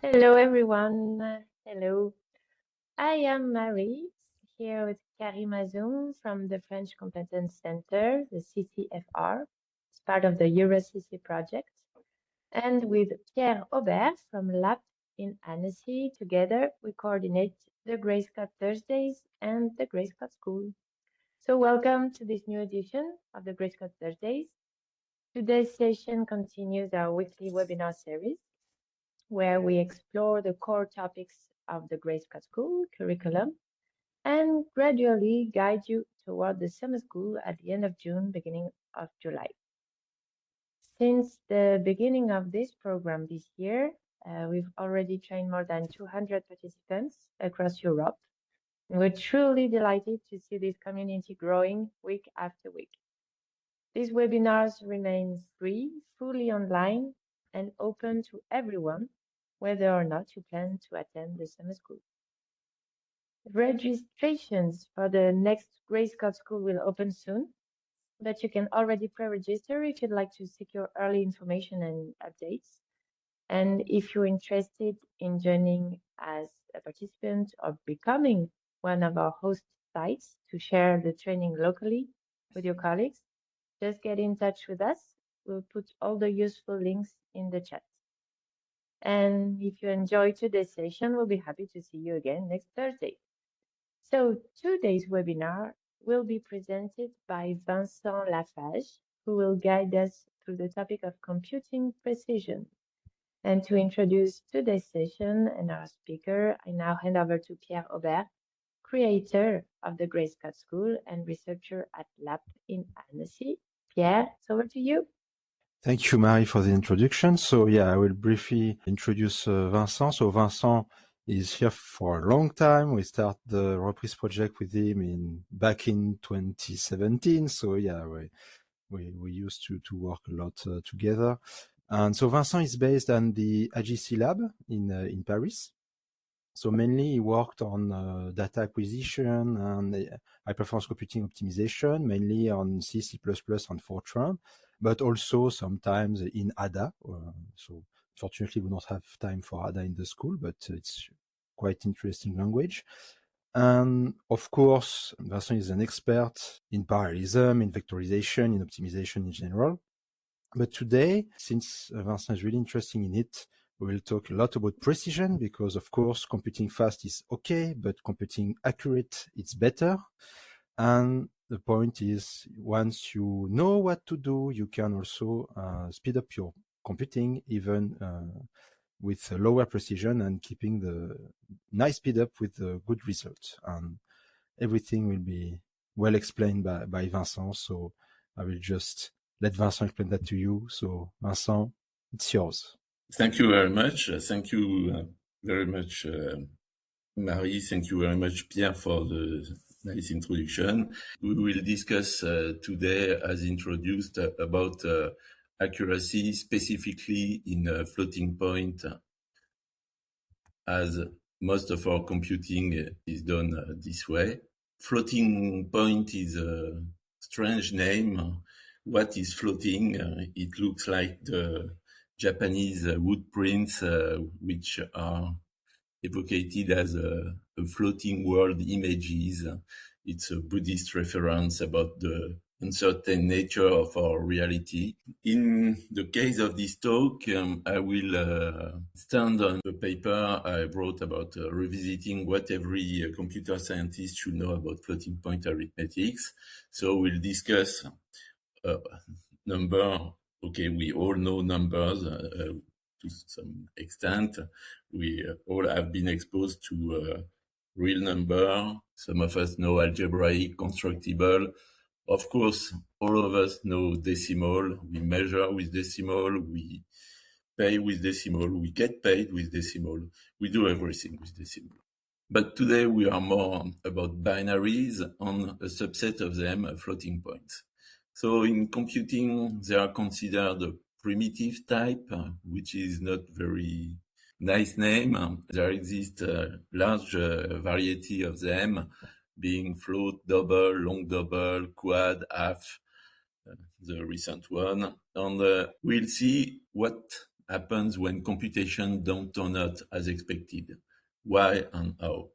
Hello, everyone. Hello. I am Marie, here with Karim Azoum from the French Competence Center, the CCFR. It's part of the EuroCC project. And with Pierre Aubert from Lab in Annecy. Together, we coordinate the Grey Scott Thursdays and the Grey Scott School. So welcome to this new edition of the Grey Scott Thursdays. Today's session continues our weekly webinar series, where we explore the core topics of the Grey Scott School curriculum and gradually guide you toward the summer school at the end of June, beginning of July. Since the beginning of this program this year, we've already trained more than 200 participants across Europe. We're truly delighted to see this community growing week after week. These webinars remain free, fully online, and open to everyone, whether or not you plan to attend the summer school. Registrations for the next Grey Scott School will open soon, but you can already pre-register if you'd like to secure early information and updates. And if you're interested in joining as a participant or becoming one of our host sites to share the training locally with your colleagues, just get in touch with us. We'll put all the useful links in the chat. And if you enjoyed today's session, we'll be happy to see you again next Thursday. So today's webinar will be presented by Vincent Lafage, who will guide us through the topic of computing precision. And to introduce today's session and our speaker, I now hand over to Pierre Aubert, creator of the Grey Scott School and researcher at Lab in Annecy. Pierre, it's over to you. Thank you, Marie, for the introduction. So yeah, I will briefly introduce Vincent. So Vincent is here for a long time. We started the Reprise project with him back in 2017. So yeah, we used to work a lot together. And so Vincent is based on the IJCLab in Paris. So mainly he worked on data acquisition and high performance computing optimization, mainly on C, C++, and Fortran, but also sometimes in Ada. So fortunately, we don't have time for Ada in the school, but it's quite interesting language. And of course, Vincent is an expert in parallelism, in vectorization, in optimization in general. But today, since Vincent is really interested in it, we'll talk a lot about precision because, of course, computing fast is okay, but computing accurate, it's better. And the point is, once you know what to do, you can also speed up your computing even with lower precision and keeping the nice speed up with the good results. And everything will be well explained by Vincent. So I will just let Vincent explain that to you. So Vincent, it's yours. Thank you very much. Thank you very much, Marie. Thank you very much, Pierre, for the nice introduction. We will discuss today, as introduced, about accuracy, specifically in floating point, as most of our computing is done this way. Floating point is a strange name. What is floating? It looks like the Japanese wood prints, which are evocated as a floating world images. It's a Buddhist reference about the uncertain nature of our reality. In the case of this talk, I will stand on the paper I wrote about revisiting what every computer scientist should know about floating point arithmetics. So we'll discuss number. Okay, we all know numbers to some extent. We all have been exposed to real number. Some of us know algebraic, constructible. Of course, all of us know decimal. We measure with decimal. We pay with decimal. We get paid with decimal. We do everything with decimal. But today we are more about binaries, on a subset of them, floating points. So in computing, they are considered a primitive type, which is not very nice name. There exists a large variety of them, being float, double, long double, quad, half, the recent one. And we'll see what happens when computation don't turn out as expected. Why and how?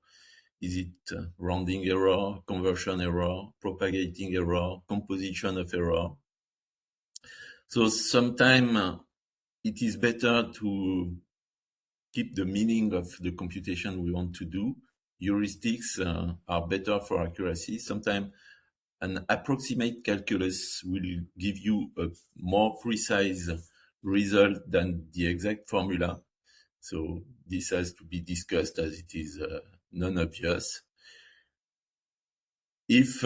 Is it rounding error, conversion error, propagating error, composition of error? So sometimes it is better to keep the meaning of the computation we want to do. Heuristics are better for accuracy. Sometimes an approximate calculus will give you a more precise result than the exact formula. So this has to be discussed as it is non-obvious. If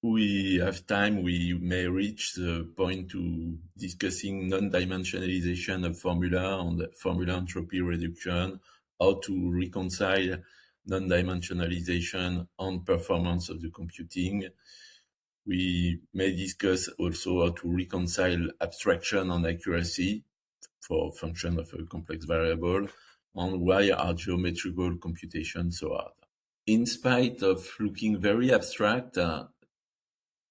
we have time, we may reach the point to discussing non-dimensionalization of formula and formula entropy reduction, how to reconcile non-dimensionalization and performance of the computing. We may discuss also how to reconcile abstraction and accuracy for function of a complex variable, and why are geometrical computations so hard. In spite of looking very abstract,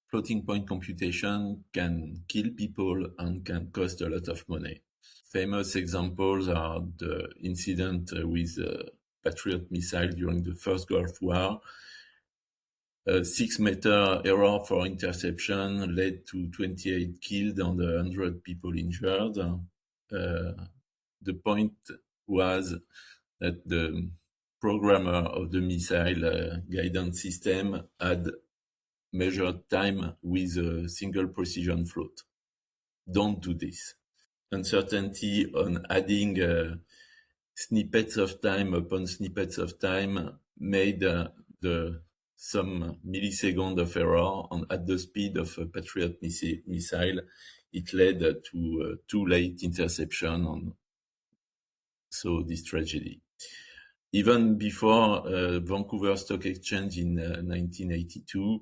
floating point computation can kill people and can cost a lot of money. Famous examples are the incident with Patriot missile during the first Gulf War. A 6-meter error for interception led to 28 killed and 100 people injured. The point was that the programmer of the missile guidance system had measured time with a single precision float. Don't do this. Uncertainty on adding snippets of time upon snippets of time made some millisecond of error, and at the speed of a Patriot missile, it led to too late interception, and so this tragedy. Even before Vancouver Stock Exchange in 1982,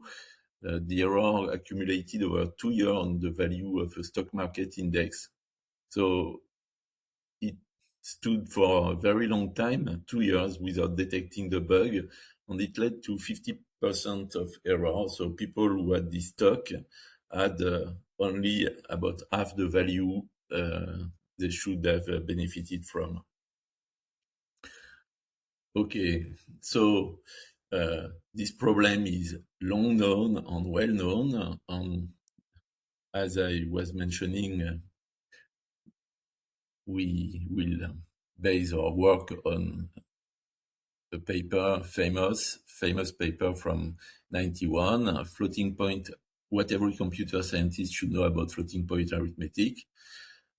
the error accumulated over 2 years on the value of a stock market index. So it stood for a very long time, 2 years, without detecting the bug, and it led to 50% of error. So people who had this stock had only about half the value they should have benefited from. Okay, so this problem is long known and well known, and as I was mentioning, we will base our work on a paper, famous paper from 91, floating point, what every computer scientist should know about floating point arithmetic.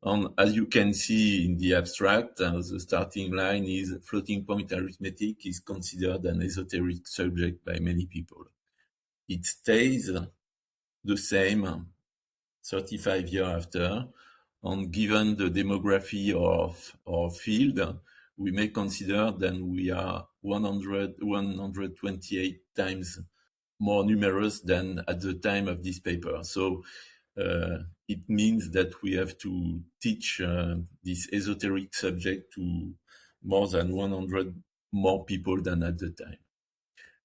And as you can see in the abstract, the starting line is floating point arithmetic is considered an esoteric subject by many people. It stays the same 35 years after, and given the demography of our field, we may consider that we are 128 times more numerous than at the time of this paper. So it means that we have to teach this esoteric subject to more than 100 more people than at the time.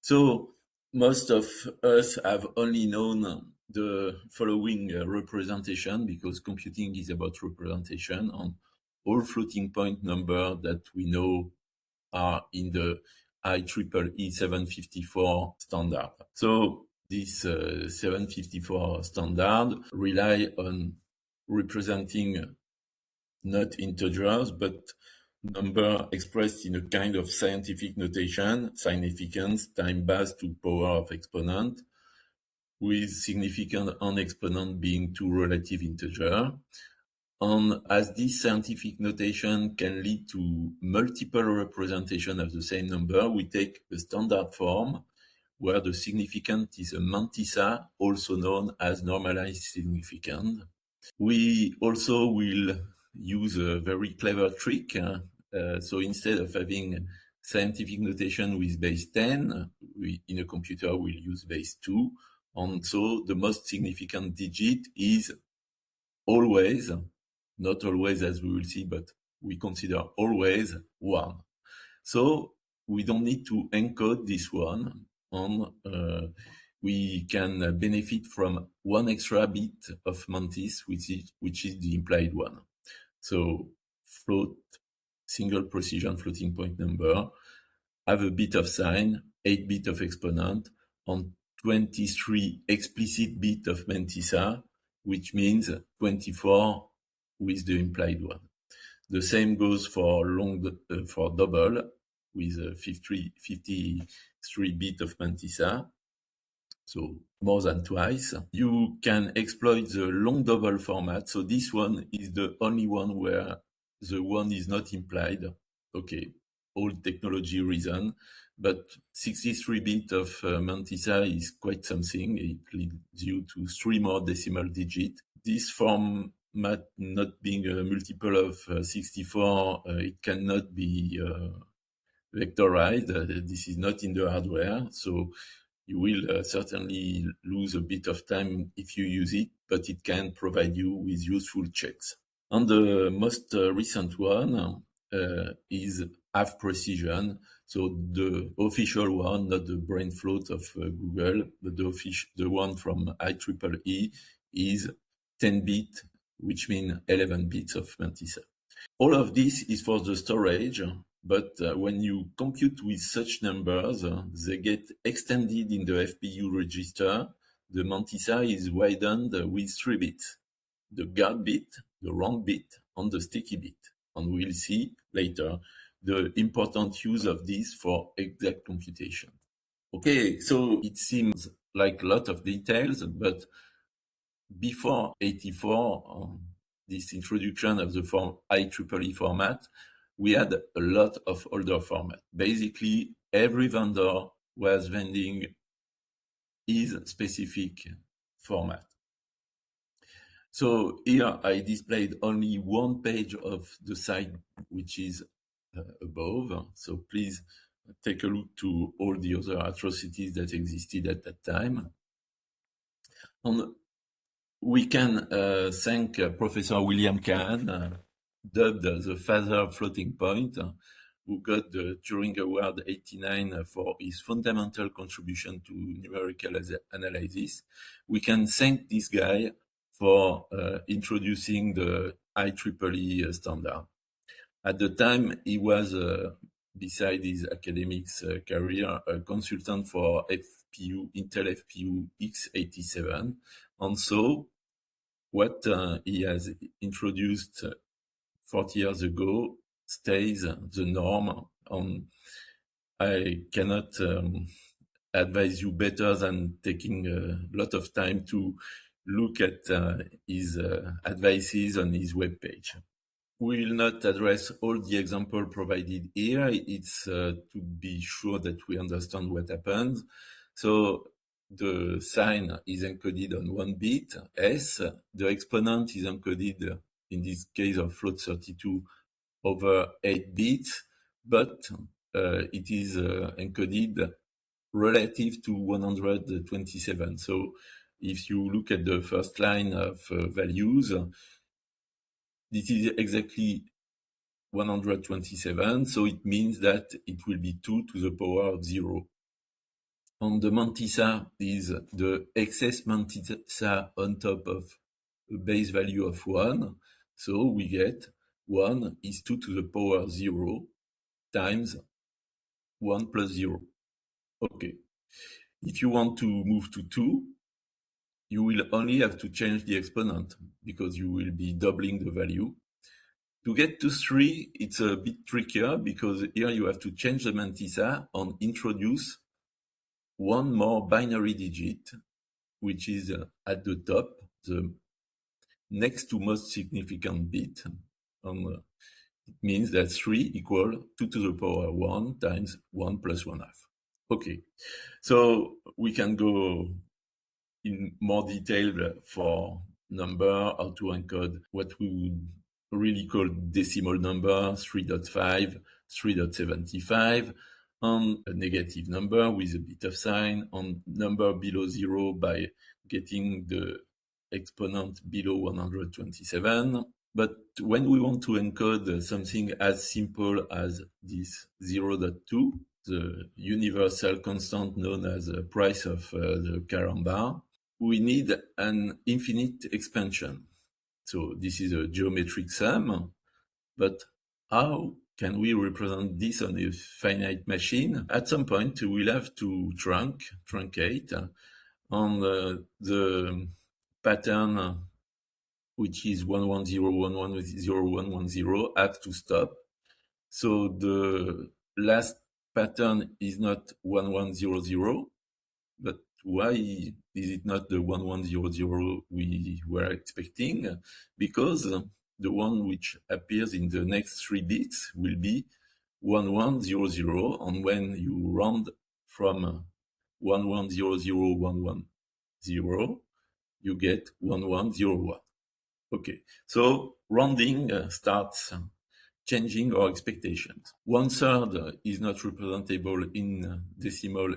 So most of us have only known the following representation, because computing is about representation, and all floating point numbers that we know are in the IEEE 754 standard. So this 754 standard rely on representing not integers, but number expressed in a kind of scientific notation, significance, time base to power of exponent, with significant and exponent being two relative integers. And as this scientific notation can lead to multiple representation of the same number, we take a standard form where the significant is a mantissa, also known as normalized significant. We also will use a very clever trick. So instead of having scientific notation with base 10, we in a computer will use base 2. And so the most significant digit is always, not always as we will see, but we consider always 1. So we don't need to encode this one, and we can benefit from one extra bit of mantis, which is the implied one. So float, single precision floating point number, have a bit of sign, 8 bit of exponent, and 23 explicit bit of mantissa, which means 24 with the implied one. The same goes for for double with 53 bit of mantissa, so more than twice. You can exploit the long double format. So this one is the only one where the one is not implied. Okay, old technology reason, but 63 bit of mantissa is quite something. It leads you to 3 more decimal digits. This format not being a multiple of 64, it cannot be vectorized. This is not in the hardware, so you will certainly lose a bit of time if you use it, but it can provide you with useful checks. And the most recent one is half precision. So the official one, not the brain float of Google, but the one from IEEE is 10 bit, which means 11 bits of mantissa. All of this is for the storage, but when you compute with such numbers, they get extended in the FPU register. The mantissa is widened with 3 bits, the guard bit, the round bit, and the sticky bit. And we'll see later the important use of this for exact computation. Okay, so it seems like a lot of details, but before 84, this introduction of the IEEE format, we had a lot of older format. Basically, every vendor was vending his specific format. So here I displayed only one page of the site, which is above. So please take a look to all the other atrocities that existed at that time. And we can thank Professor William Kahn, dubbed the father of floating point, who got the Turing Award 89 for his fundamental contribution to numerical analysis. We can thank this guy for introducing the IEEE standard. At the time, he was, beside his academics career, a consultant for Intel FPU x87. And so what he has introduced 40 years ago stays the norm. I cannot advise you better than taking a lot of time to look at his advices on his webpage. We will not address all the examples provided here. It's to be sure that we understand what happens. So the sign is encoded on 1 bit, S. The exponent is encoded, in this case of float 32, over 8 bits, but it is encoded relative to 127. So if you look at the first line of values, this is exactly 127, so it means that it will be 2 to the power of 0. And the mantissa is the excess mantissa on top of a base value of 1, so we get 1 is 2 to the power of 0 times 1 plus 0. Okay. If you want to move to 2, you will only have to change the exponent because you will be doubling the value. To get to 3, it's a bit trickier because here you have to change the mantissa and introduce one more binary digit, which is at the top, the next to most significant bit. And it means that 3 equals 2 to the power 1 times 1 plus 1/2. Okay, so we can go in more detail for number, how to encode what we would really call decimal number, 3.5, 3.75, and a negative number with a bit of sign, and number below 0 by getting the exponent below 127. But when we want to encode something as simple as this 0.2, the universal constant known as the price of the carambar, we need an infinite expansion. So this is a geometric sum, but how can we represent this on a finite machine? At some point, we'll have to truncate, on the pattern, which is 110110110, have to stop. So the last pattern is not 1100, but why is it not the 1100 we were expecting? Because the one which appears in the next 3 bits will be 1100, and when you round from 11001110, you get 1101. Okay, so rounding starts changing our expectations. 1/3 is not representable in decimal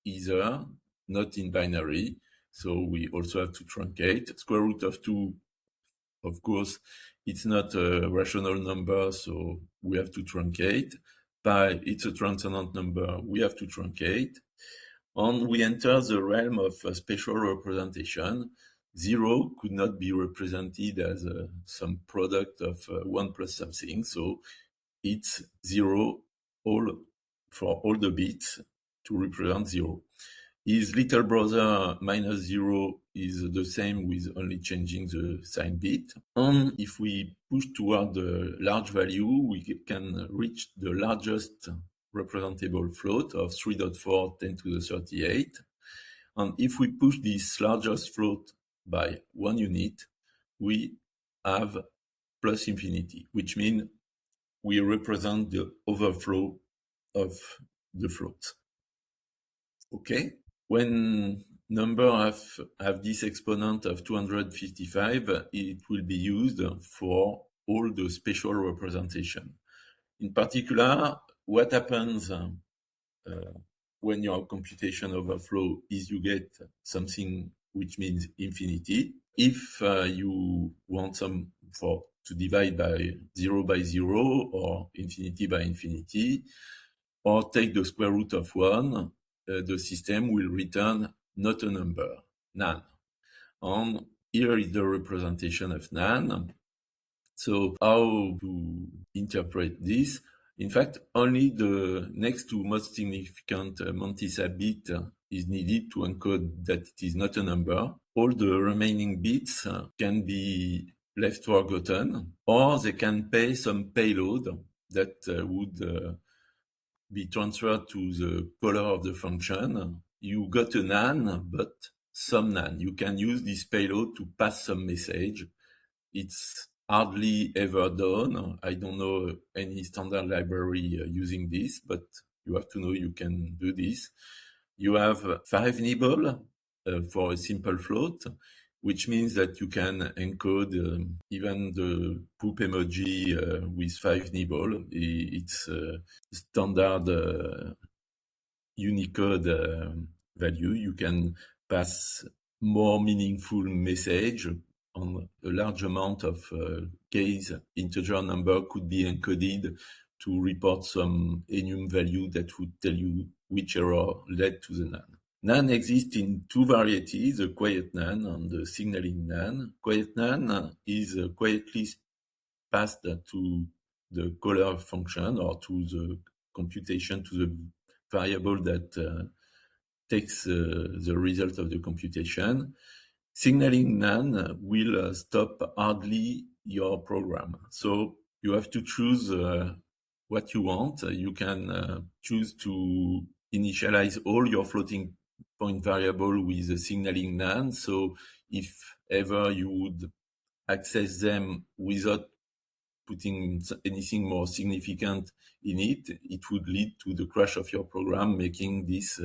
either, not in binary, so we also have to truncate. Square root of 2, of course, it's not a rational number, so we have to truncate. Pi, it's a transcendent number, we have to truncate. And we enter the realm of spatial representation. 0 could not be represented as some product of 1 plus something, so it's 0 for all the bits to represent 0. His little brother -0 is the same with only changing the sign bit. And if we push toward the large value, we can reach the largest representable float of 3.4 10 to the 38. And if we push this largest float by 1 unit, we have plus infinity, which means we represent the overflow of the float. Okay? When number have this exponent of 255, it will be used for all the spatial representation. In particular, what happens when your computation overflow is you get something which means infinity. If you want to divide by 0 by 0 or infinity by infinity, or take the square root of 1, the system will return not a number, none. And here is the representation of none. So how to interpret this? In fact, only the next to most significant mantissa bit is needed to encode that it is not a number. All the remaining bits can be left forgotten, or they can pay some payload that would be transferred to the caller of the function. You got a nan, but some nan. You can use this payload to pass some message. It's hardly ever done. I don't know any standard library using this, but you have to know you can do this. You have 5 nibble for a simple float, which means that you can encode even the poop emoji with 5 nibble. It's a standard Unicode value. You can pass more meaningful message on a large amount of case. Integer number could be encoded to report some enum value that would tell you which error led to the nan. Nan exists in 2 varieties, the quiet nan and the signaling nan. Quiet nan is quietly passed to the caller function or to the computation, to the variable that takes the result of the computation. Signaling nan will stop hardly your program. So you have to choose what you want. You can choose to initialize all your floating point variable with a signaling nan. So if ever you would access them without putting anything more significant in it, it would lead to the crash of your program, making this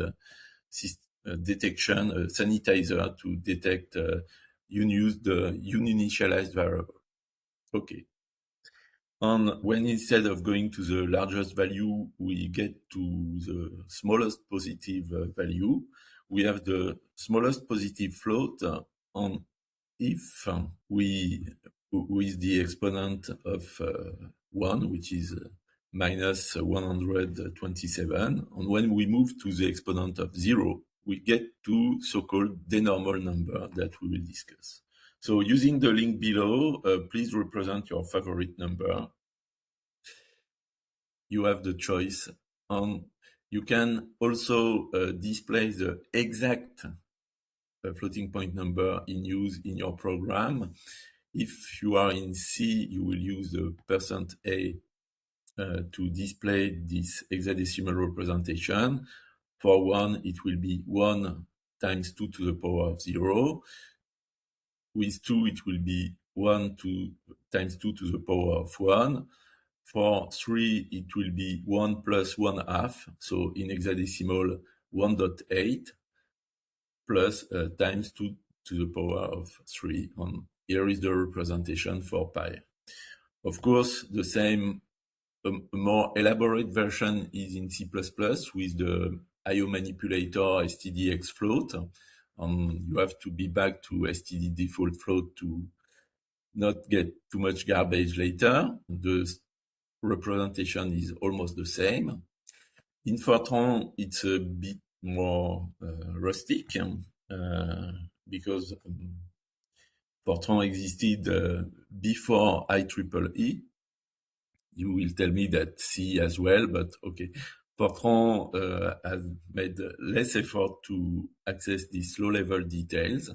detection sanitizer to detect uninitialized variable. Okay. And when instead of going to the largest value, we get to the smallest positive value, we have the smallest positive float. And if we, with the exponent of 1, which is minus 127, and when we move to the exponent of 0, we get to so-called denormal number that we will discuss. So using the link below, please represent your favorite number. You have the choice. You can also display the exact floating point number in use in your program. If you are in C, you will use the %A to display this hexadecimal representation. For 1, it will be 1 times 2 to the power of 0. With 2, it will be 1 times 2 to the power of 1. For 3, it will be 1 plus 1/2, so in hexadecimal 1.8 plus times 2 to the power of 3. Here is the representation for pi. Of course, the same, a more elaborate version is in C++ with the I/O manipulator stdx float. You have to be back to std default float to not get too much garbage later. The representation is almost the same. In Fortran, it's a bit more rustic because Fortran existed before IEEE. You will tell me that C as well, but okay. Fortran has made less effort to access these low-level details.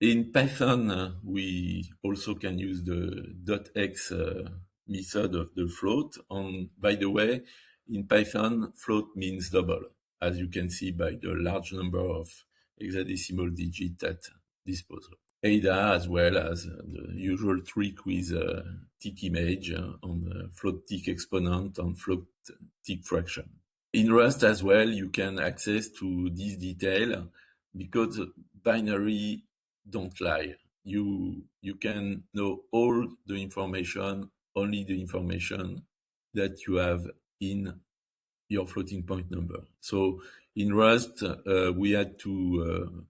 In Python, we also can use the .x method of the float. And by the way, in Python, float means double, as you can see by the large number of hexadecimal digits at disposal. Ada, as well as the usual trick with tick image on float tick exponent and float tick fraction. In Rust as well, you can access to this detail because binary don't lie. You can know all the information, only the information that you have in your floating point number. So in Rust, we had to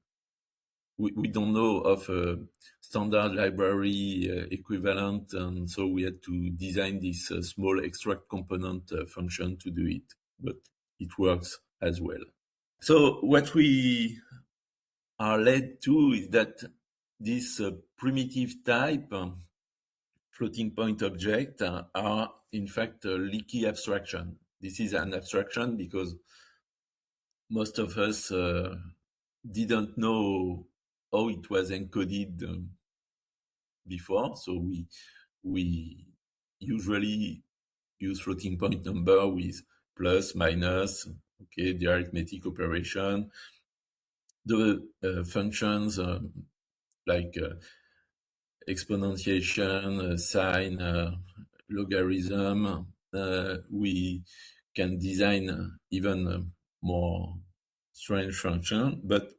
we don't know of a standard library equivalent, and so we had to design this small extract component function to do it, but it works as well. So what we are led to is that this primitive type floating point object are in fact a leaky abstraction. This is an abstraction because most of us didn't know how it was encoded before, so we usually use floating point number with plus, minus, okay, the arithmetic operation, the functions like exponentiation, sine, logarithm. We can design even more strange function, but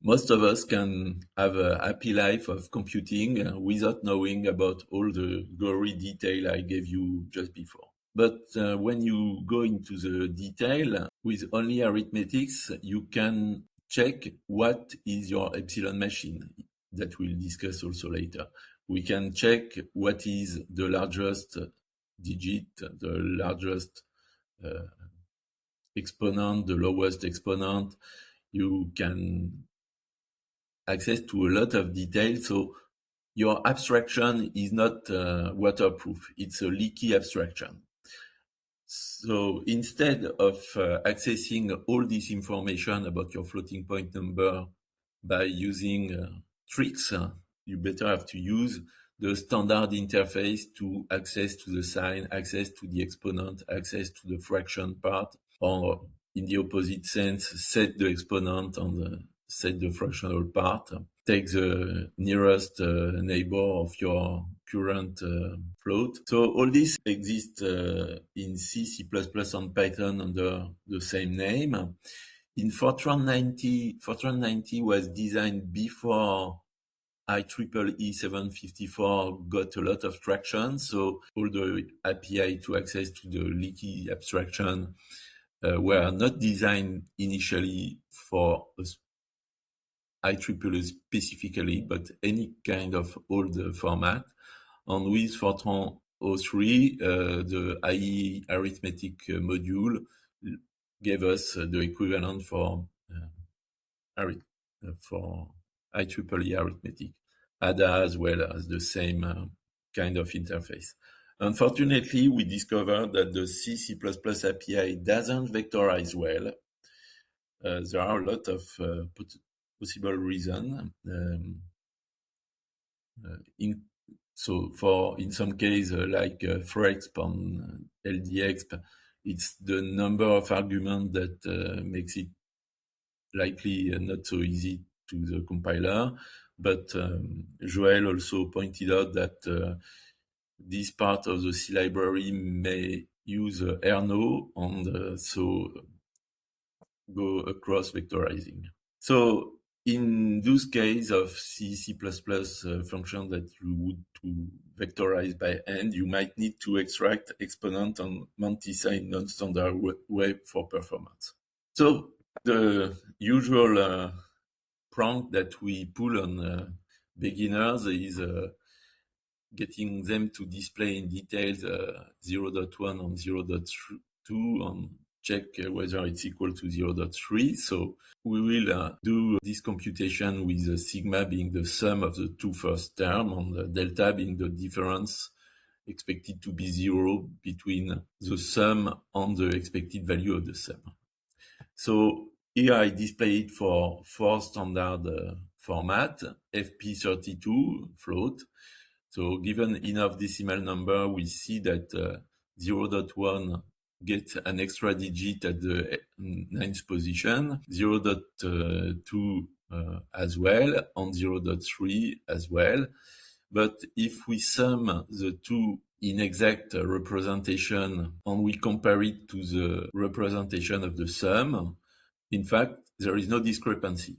most of us can have a happy life of computing without knowing about all the gory detail I gave you just before. But when you go into the detail with only arithmetics, you can check what is your epsilon machine that we'll discuss also later. We can check what is the largest digit, the largest exponent, the lowest exponent. You can access to a lot of detail. So your abstraction is not waterproof. It's a leaky abstraction. So instead of accessing all this information about your floating point number by using tricks, you better have to use the standard interface to access to the sign, access to the exponent, access to the fraction part, or in the opposite sense, set the exponent and set the fractional part. Take the nearest neighbor of your current float. So all this exists in C, C++, and Python under the same name. In Fortran 90 was designed before IEEE 754 got a lot of traction. So all the API to access to the leaky abstraction were not designed initially for IEEE specifically, but any kind of old format. And with Fortran 03, the IE arithmetic module gave us the equivalent for IEEE arithmetic. ADA as well as the same kind of interface. Unfortunately, we discovered that the C++ API doesn't vectorize well. There are a lot of possible reasons. In some case, like FREXP on LDX, it's the number of arguments that makes it likely not so easy to the compiler. But Joël also pointed out that this part of the C library may use Erno and so go across vectorizing. So in those cases of C++ function that you would to vectorize by hand, you might need to extract exponent and mantissa in non-standard way for performance. So the usual prank that we pull on beginners is getting them to display in details 0.1 and 0.2 and check whether it's equal to 0.3. So we will do this computation with the sigma being the sum of the two first terms and the delta being the difference expected to be 0 between the sum and the expected value of the sum. So here I display it for 4 standard format, FP32 float. So given enough decimal number, we see that 0.1 gets an extra digit at the 9th position, 0.2 as well, and 0.3 as well. But if we sum the two in exact representation and we compare it to the representation of the sum, in fact, there is no discrepancy.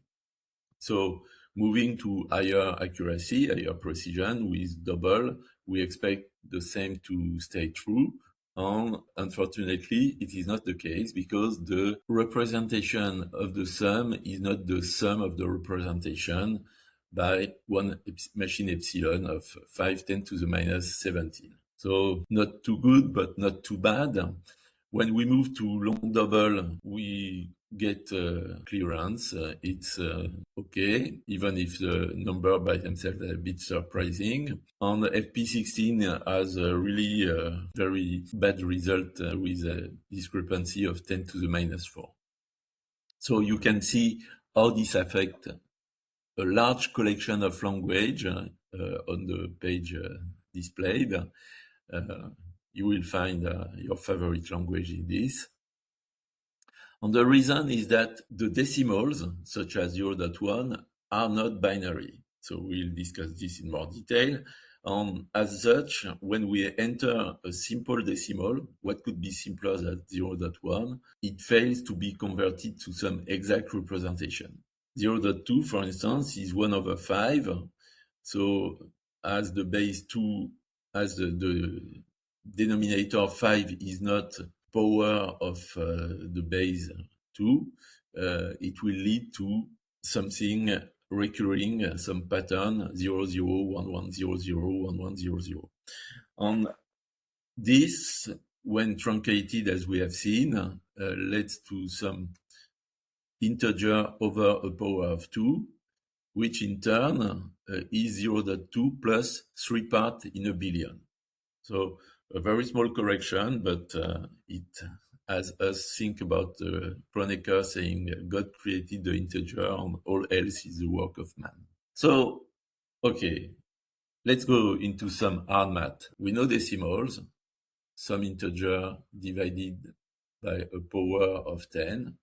So moving to higher accuracy, higher precision with double, we expect the same to stay true. And unfortunately, it is not the case because the representation of the sum is not the sum of the representation by one machine epsilon of 5 × 10⁻17. So not too good, but not too bad. When we move to long double, we get clearance. It's okay, even if the number by themselves are a bit surprising. And FP16 has a really very bad result with a discrepancy of 10⁻⁴. So you can see how this affects a large collection of language on the page displayed. You will find your favorite language in this. And the reason is that the decimals, such as 0.1, are not binary. So we'll discuss this in more detail. And as such, when we enter a simple decimal, what could be simpler than 0.1, it fails to be converted to some exact representation. 0.2, for instance, is 1/5. So as the base 2, as the denominator 5 is not power of the base 2, it will lead to something recurring, some pattern 0, 0, 1, 1, 0, 0, 1, 1, 0, 0. And this, when truncated as we have seen, leads to some integer over a power of 2, which in turn is 0.2 plus 3 parts in a billion. So a very small correction, but it has us think about Kronecker saying God created the integer and all else is the work of man. So, okay, let's go into some hard math. We know decimals, some integer divided by a power of 10,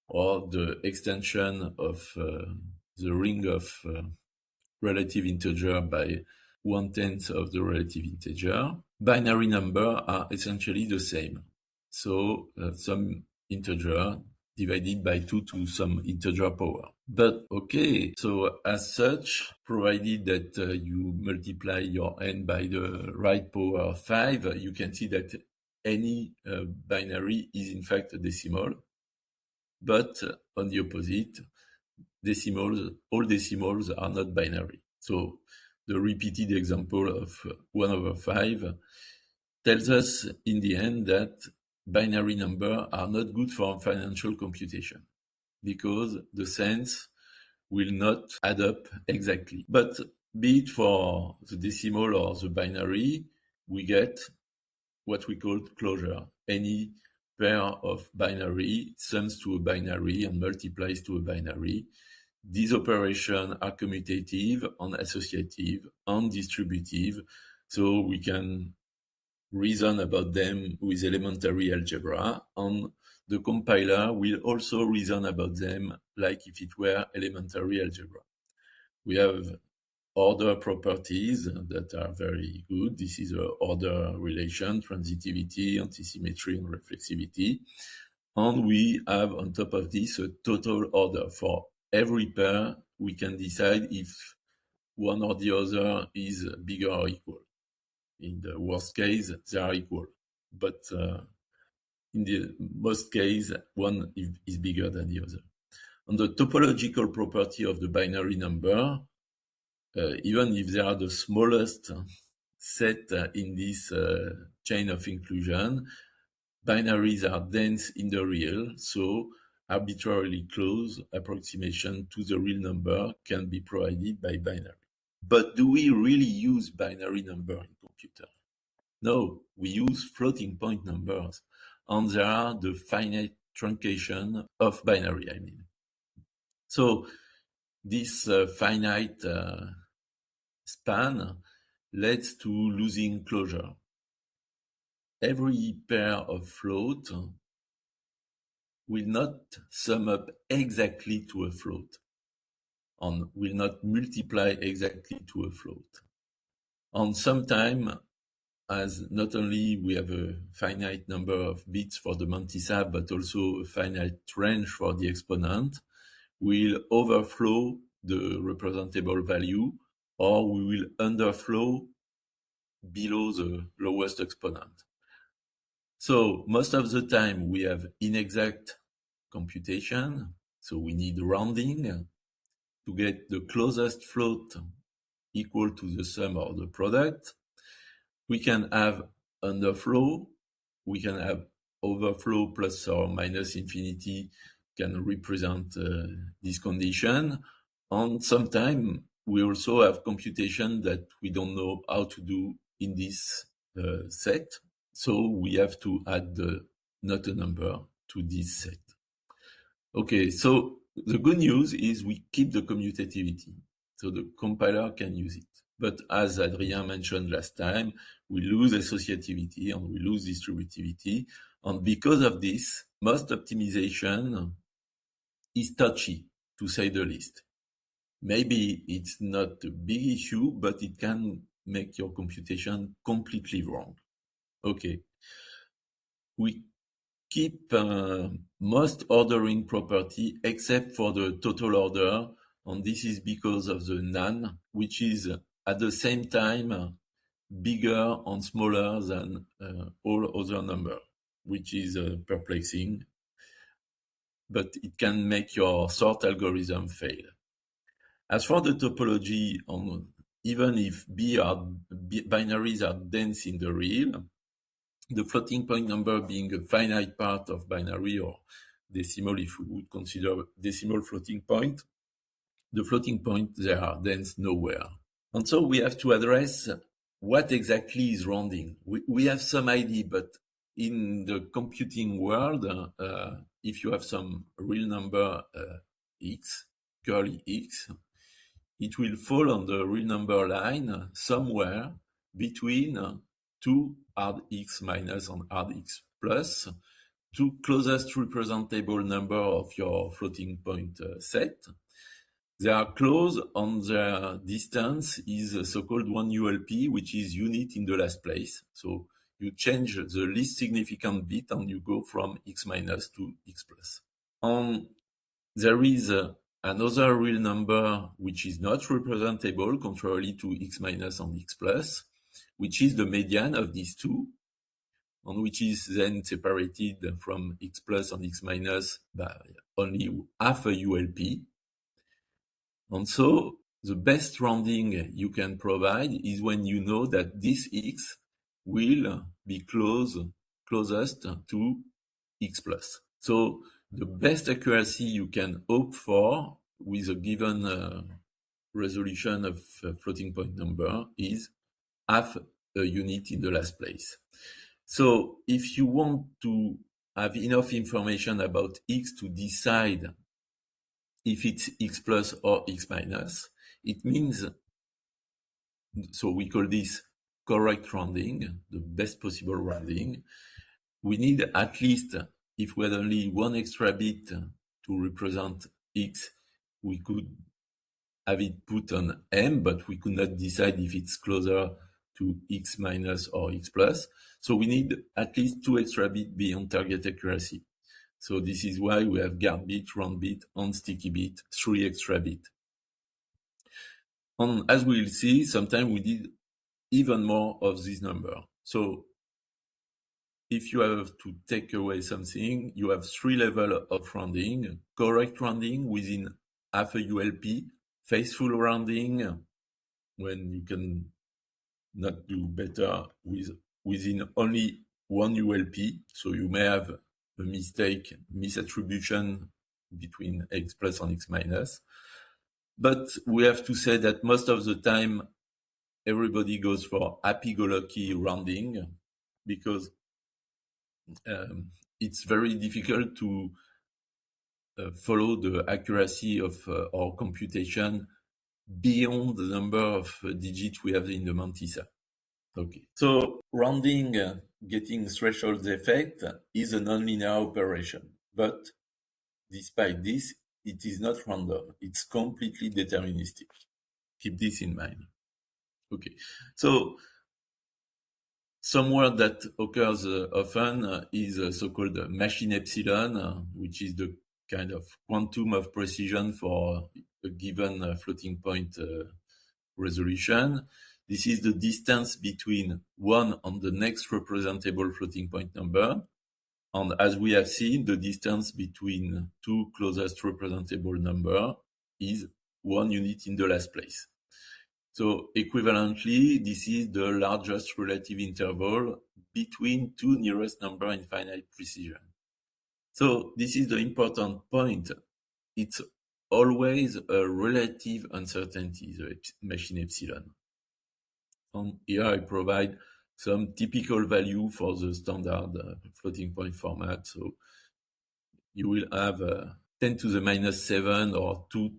or the extension of the ring of relative integer by 1/10 of the relative integer. Binary numbers are essentially the same. So some integer divided by 2 to some integer power. But okay, so as such, provided that you multiply your n by the right power of 5, you can see that any binary is in fact a decimal. But on the opposite, all decimals are not binary. So the repeated example of 1/5 tells us in the end that binary numbers are not good for financial computation because the sense will not add up exactly. But be it for the decimal or the binary, we get what we call closure. Any pair of binary sums to a binary and multiplies to a binary. These operations are commutative and associative and distributive, so we can reason about them with elementary algebra, and the compiler will also reason about them like if it were elementary algebra. We have order properties that are very good. This is an order relation, transitivity, antisymmetry, and reflexivity. And we have on top of this a total order. For every pair, we can decide if one or the other is bigger or equal. In the worst case, they are equal. But in the most case, one is bigger than the other. And the topological property of the binary number, even if they are the smallest set in this chain of inclusion, binaries are dense in the real, so arbitrarily close approximation to the real number can be provided by binary. But do we really use binary number in computer? No, we use floating point numbers, and there are the finite truncation of binary, I mean. So this finite span leads to losing closure. Every pair of float will not sum up exactly to a float and will not multiply exactly to a float. And sometimes, as not only we have a finite number of bits for the mantisab, but also a finite range for the exponent, we'll overflow the representable value, or we will underflow below the lowest exponent. So most of the time we have inexact computation, so we need rounding to get the closest float equal to the sum or the product. We can have underflow, we can have overflow plus or minus infinity can represent this condition. And sometimes we also have computation that we don't know how to do in this set. So we have to add not a number to this set. Okay, so the good news is we keep the commutativity, so the compiler can use it. But as Adrien mentioned last time, we lose associativity and we lose distributivity. And because of this, most optimization is touchy, to say the least. Maybe it's not a big issue, but it can make your computation completely wrong. Okay. We keep most ordering property except for the total order, and this is because of the NaN, which is at the same time bigger and smaller than all other numbers, which is perplexing, but it can make your sort algorithm fail. As for the topology, even if binaries are dense in the real, the floating point number being a finite part of binary or decimal, if we would consider decimal floating point, the floating points, they are dense nowhere. And so we have to address what exactly is rounding. We have some idea, but in the computing world, if you have some real number x, curly x, it will fall on the real number line somewhere between two hard x minus and hard x plus, two closest representable number of your floating point set. They are close and their distance is so-called 1 ULP, which is unit in the last place. So you change the least significant bit and you go from x minus to x plus. And there is another real number which is not representable, contrary to x minus and x plus, which is the median of these two, and which is then separated from x plus and x minus by only half a ULP. And so the best rounding you can provide is when you know that this x will be closest to x plus. So the best accuracy you can hope for with a given resolution of floating point number is half a unit in the last place. So if you want to have enough information about x to decide if it's x plus or x minus, it means, so we call this correct rounding, the best possible rounding. We need at least, if we had only one extra bit to represent x, we could have it put on m, but we could not decide if it's closer to x minus or x plus. So we need at least 2 extra bits beyond target accuracy. So this is why we have guard bit, round bit, and sticky bit, 3 extra bits. And as we will see, sometimes we need even more of this number. So if you have to take away something, you have 3 levels of rounding: correct rounding within half a ULP, faithful rounding when you can not do better within only one ULP. So you may have a misattribution between x plus and x minus. But we have to say that most of the time, everybody goes for happy-go-lucky rounding because it's very difficult to follow the accuracy of our computation beyond the number of digits we have in the mantissa. Okay, so rounding, getting threshold effect is a nonlinear operation, but despite this, it is not random. It's completely deterministic. Keep this in mind. Okay, so some word that occurs often is so-called machine epsilon, which is the kind of quantum of precision for a given floating point resolution. This is the distance between one and the next representable floating point number. And as we have seen, the distance between two closest representable number is 1 unit in the last place. So equivalently, this is the largest relative interval between two nearest number in finite precision. So this is the important point. It's always a relative uncertainty, the machine epsilon. And here I provide some typical value for the standard floating point format. So you will have 10 to the minus 7 or 2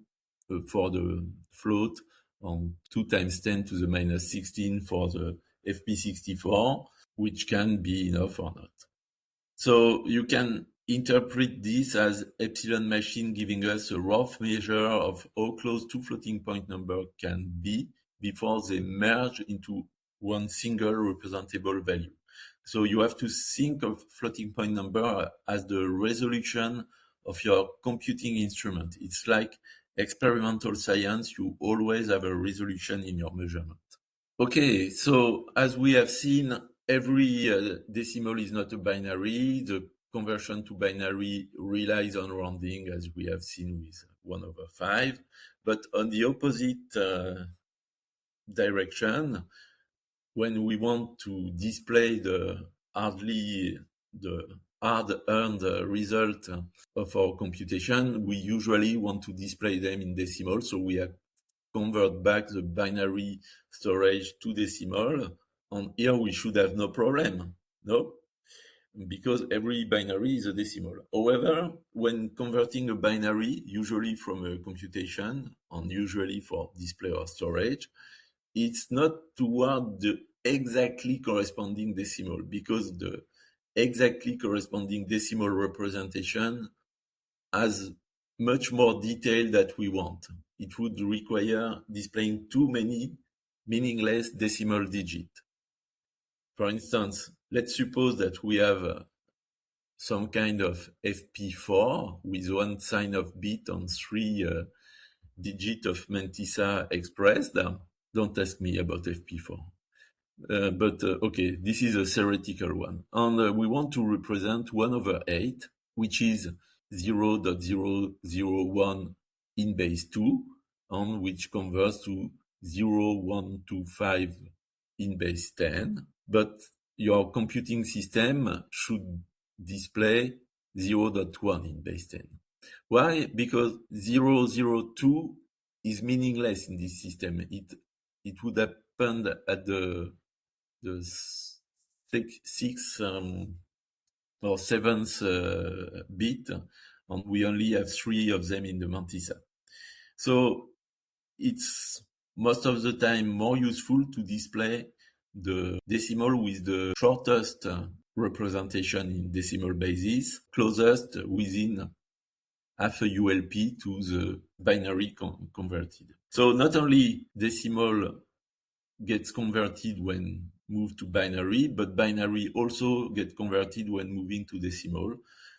for the float, and 2 times 10 to the minus 16 for the FP64, which can be enough or not. So you can interpret this as epsilon machine giving us a rough measure of how close two floating point number can be before they merge into one single representable value. So you have to think of floating point number as the resolution of your computing instrument. It's like experimental science. You always have a resolution in your measurement. Okay, so as we have seen, every decimal is not a binary. The conversion to binary relies on rounding, as we have seen with 1/5. But on the opposite direction, when we want to display the hard-earned result of our computation, we usually want to display them in decimal. So we have convert back the binary storage to decimal. And here we should have no problem, no? Because every binary is a decimal. However, when converting a binary, usually from a computation, and usually for display or storage, it's not toward the exactly corresponding decimal, because the exactly corresponding decimal representation has much more detail that we want. It would require displaying too many meaningless decimal digits. For instance, let's suppose that we have some kind of FP4 with one sign of bit and 3 digits of mantissa expressed. Don't ask me about FP4. But okay, this is a theoretical one. And we want to represent 1/8, which is 0.001 in base 2, and which converts to 0.125 in base 10. But your computing system should display 0.1 in base 10. Why? Because 002 is meaningless in this system. It would happen at the sixth or seventh bit, and we only have 3 of them in the mantissa. So it's most of the time more useful to display the decimal with the shortest representation in decimal basis, closest within half a ULP to the binary converted. So not only decimal gets converted when moved to binary, but binary also gets converted when moving to decimal.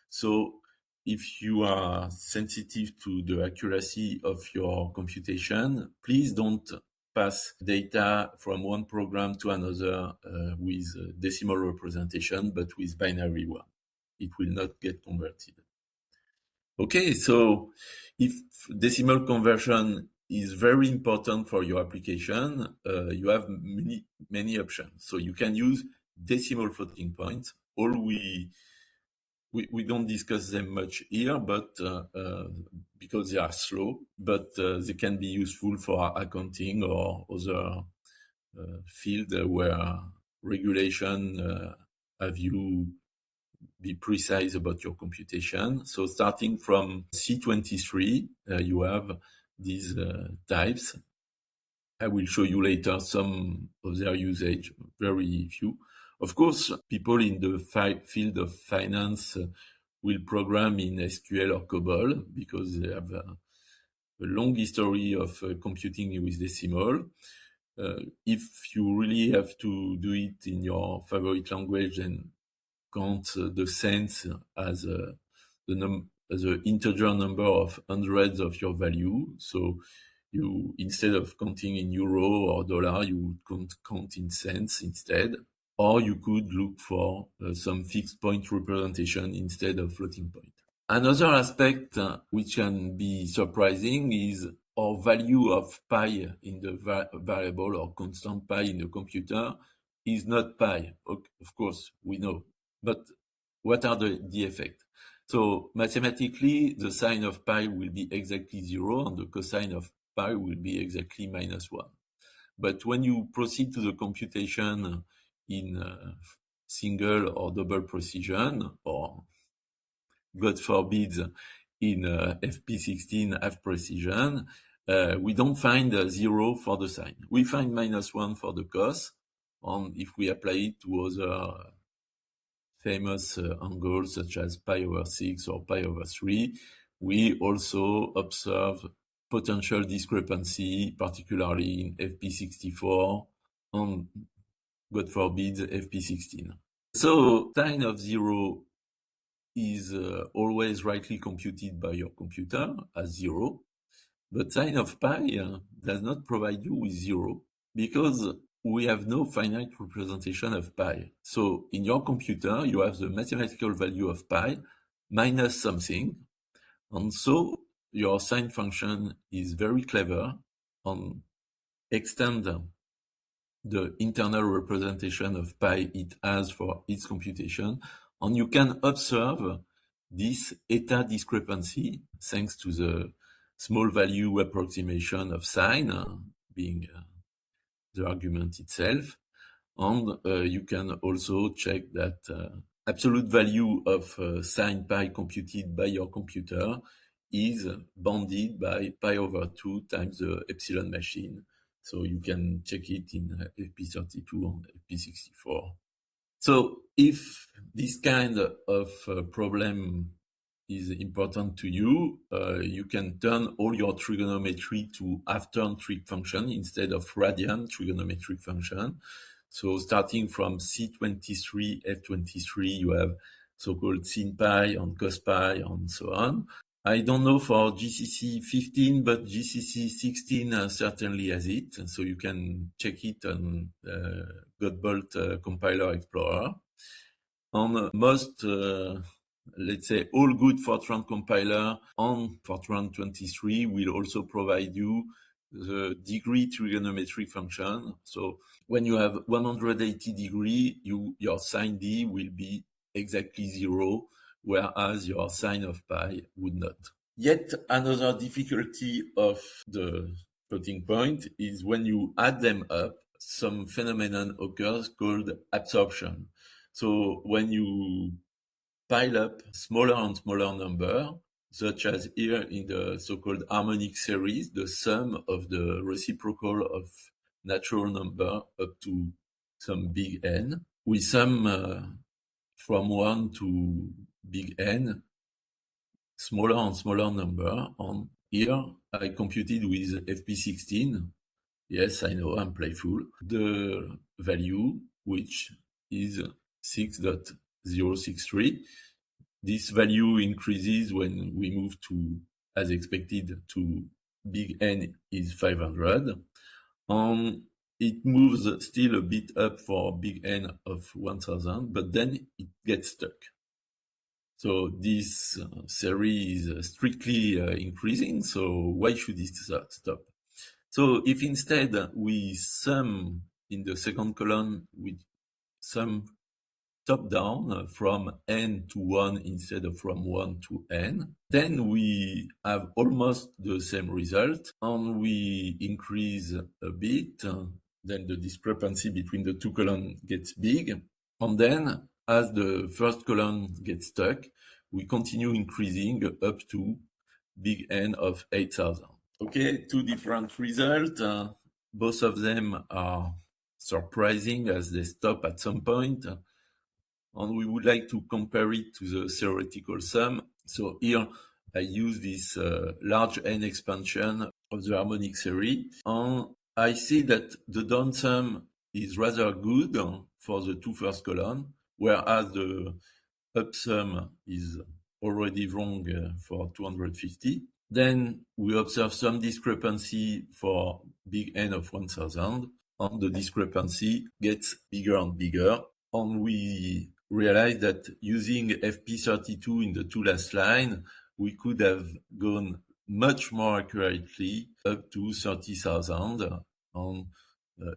So if you are sensitive to the accuracy of your computation, please don't pass data from one program to another with decimal representation, but with binary one. It will not get converted. Okay, so if decimal conversion is very important for your application, you have many options. So you can use decimal floating points. We don't discuss them much here, but because they are slow, but they can be useful for accounting or other field where regulation have you be precise about your computation. So starting from C23, you have these types. I will show you later some of their usage, very few. Of course, people in the field of finance will program in SQL or COBOL because they have a long history of computing with decimal. If you really have to do it in your favorite language, then count the cents as the integer number of hundreds of your value. So you, instead of counting in euro or dollar, you would count in cents instead. Or you could look for some fixed point representation instead of floating point. Another aspect which can be surprising is our value of pi in the variable or constant pi in the computer is not pi. Of course, we know. But what are the effects? So mathematically, the sine of pi will be exactly 0 and the cosine of pi will be exactly -1. But when you proceed to the computation in single or double precision, or God forbid, in FP16 half precision, we don't find 0 for the sine. We find -1 for the cos, and if we apply it to other famous angles such as pi/6 or pi/3, we also observe potential discrepancy, particularly in FP64 and, God forbid, FP16. So sine of 0 is always rightly computed by your computer as 0, but sine of pi does not provide you with 0 because we have no finite representation of pi. So in your computer, you have the mathematical value of pi minus something, and so your sine function is very clever and extend the internal representation of pi it has for its computation, and you can observe this eta discrepancy thanks to the small value approximation of sine being the argument itself. And you can also check that absolute value of sine pi computed by your computer is bounded by pi/2 times the epsilon machine. So you can check it in FP32 and FP64. So if this kind of problem is important to you, you can turn all your trigonometry to half-turn trig function instead of radian trigonometric function. So starting from C23, F23, you have so-called sin pi and cos pi and so on. I don't know for GCC 15, but GCC 16 certainly has it. So you can check it on Godbolt Compiler Explorer. On most, let's say, all good Fortran compiler on Fortran 23 will also provide you the degree trigonometric function. So when you have 180 degree, your sine d will be exactly 0, whereas your sine of pi would not. Yet another difficulty of the floating point is when you add them up, some phenomenon occurs called absorption. So when you pile up smaller and smaller number, such as here in the so-called harmonic series, the sum of the reciprocal of natural number up to some big N, we sum from 1 to big N, smaller and smaller number. And here I computed with FP16. Yes, I know, I'm playful. The value, which is 6.063. This value increases when we move to, as expected, to big N is 500. And it moves still a bit up for big N of 1000, but then it gets stuck. So this series is strictly increasing, so why should it stop? So if instead we sum in the second column, we sum top down from N to 1 instead of from 1 to N, then we have almost the same result, and we increase a bit, then the discrepancy between the two columns gets big, and then as the first column gets stuck, we continue increasing up to big N of 8000. Okay, two different results. Both of them are surprising as they stop at some point. And we would like to compare it to the theoretical sum. So here I use this large N expansion of the harmonic series. And I see that the down sum is rather good for the two first columns, whereas the up sum is already wrong for 250. Then we observe some discrepancy for big N of 1000, and the discrepancy gets bigger and bigger. And we realize that using FP32 in the two last line, we could have gone much more accurately up to 30,000. And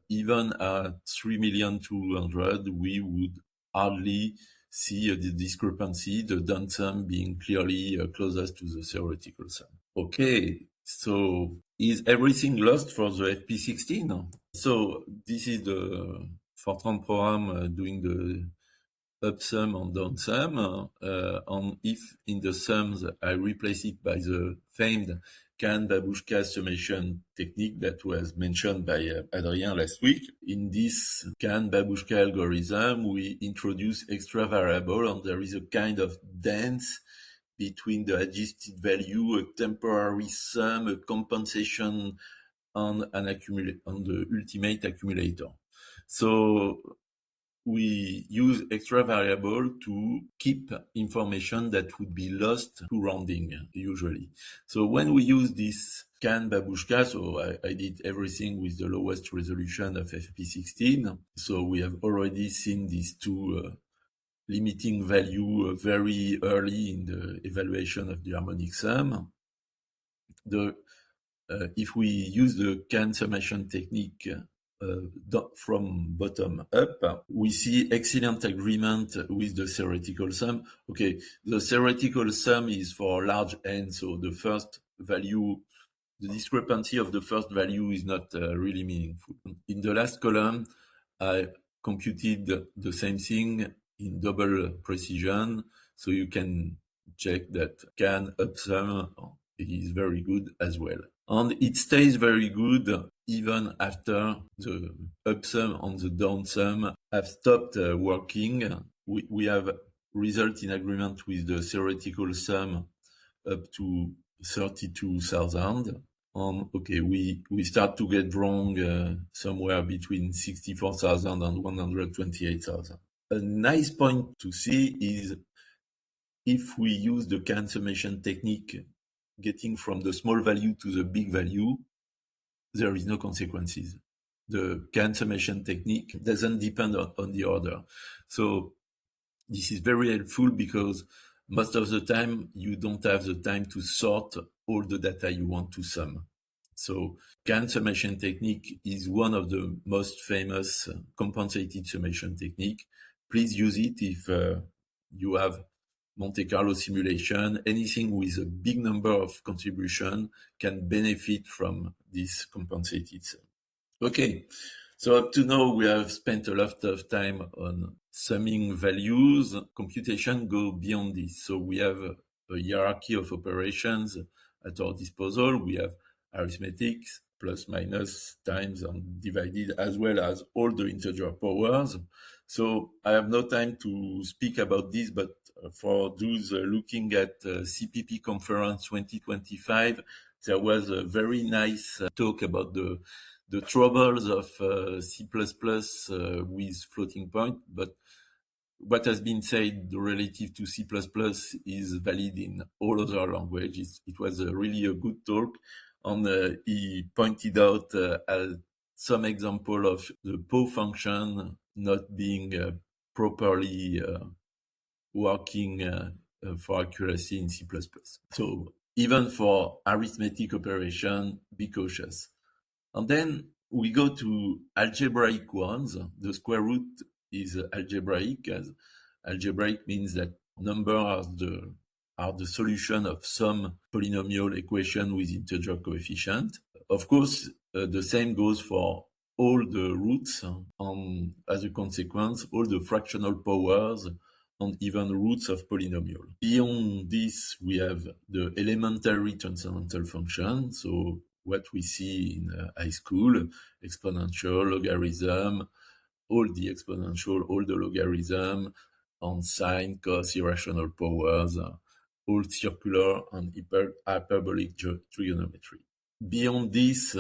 even at 3,200,000, we would hardly see the discrepancy, the down sum being clearly closest to the theoretical sum. Okay, so is everything lost for the FP16? So this is the Fortran program doing the up sum and down sum, and if in the sums I replace it by the famed Kahn-Babushka summation technique that was mentioned by Adrien last week. In this Kahn-Babushka algorithm, we introduce extra variable, and there is a kind of dance between the adjusted value, a temporary sum, a compensation, and the ultimate accumulator. So we use extra variable to keep information that would be lost to rounding usually. So when we use this Kahn-Babushka, so I did everything with the lowest resolution of FP16. So we have already seen these two limiting value very early in the evaluation of the harmonic sum. If we use the Kahn summation technique from bottom up, we see excellent agreement with the theoretical sum. Okay, the theoretical sum is for large N, so the first value, the discrepancy of the first value is not really meaningful. In the last column, I computed the same thing in double precision, so you can check that Kahn up sum is very good as well. And it stays very good even after the up sum and the down sum have stopped working. We have result in agreement with the theoretical sum up to 32,000. Okay, we start to get wrong somewhere between 64,000 and 128,000. A nice point to see is if we use the Kahn summation technique, getting from the small value to the big value, there is no consequences. The Kahn summation technique doesn't depend on the order. So this is very helpful because most of the time you don't have the time to sort all the data you want to sum. So Kahn summation technique is one of the most famous compensated summation technique. Please use it if you have Monte Carlo simulation, anything with a big number of contribution can benefit from this compensated sum. Okay, so up to now we have spent a lot of time on summing values. Computation go beyond this. So we have a hierarchy of operations at our disposal. We have arithmetics, plus, minus, times, and divided, as well as all the integer powers. So I have no time to speak about this, but for those looking at CPP Conference 2025, there was a very nice talk about the troubles of C++ with floating point, but what has been said relative to C++ is valid in all other languages. It was really a good talk, and he pointed out some example of the PO function not being properly working for accuracy in C++. So even for arithmetic operation, be cautious. And then we go to algebraic ones. The square root is algebraic, as algebraic means that numbers are the solution of some polynomial equation with integer coefficient. Of course, the same goes for all the roots, and as a consequence, all the fractional powers and even roots of polynomial. Beyond this, we have the elementary transcendental function. So what we see in high school, exponential, logarithm, all the exponential, all the logarithm, and sine, cos, irrational powers, all circular and hyperbolic trigonometry. Beyond this,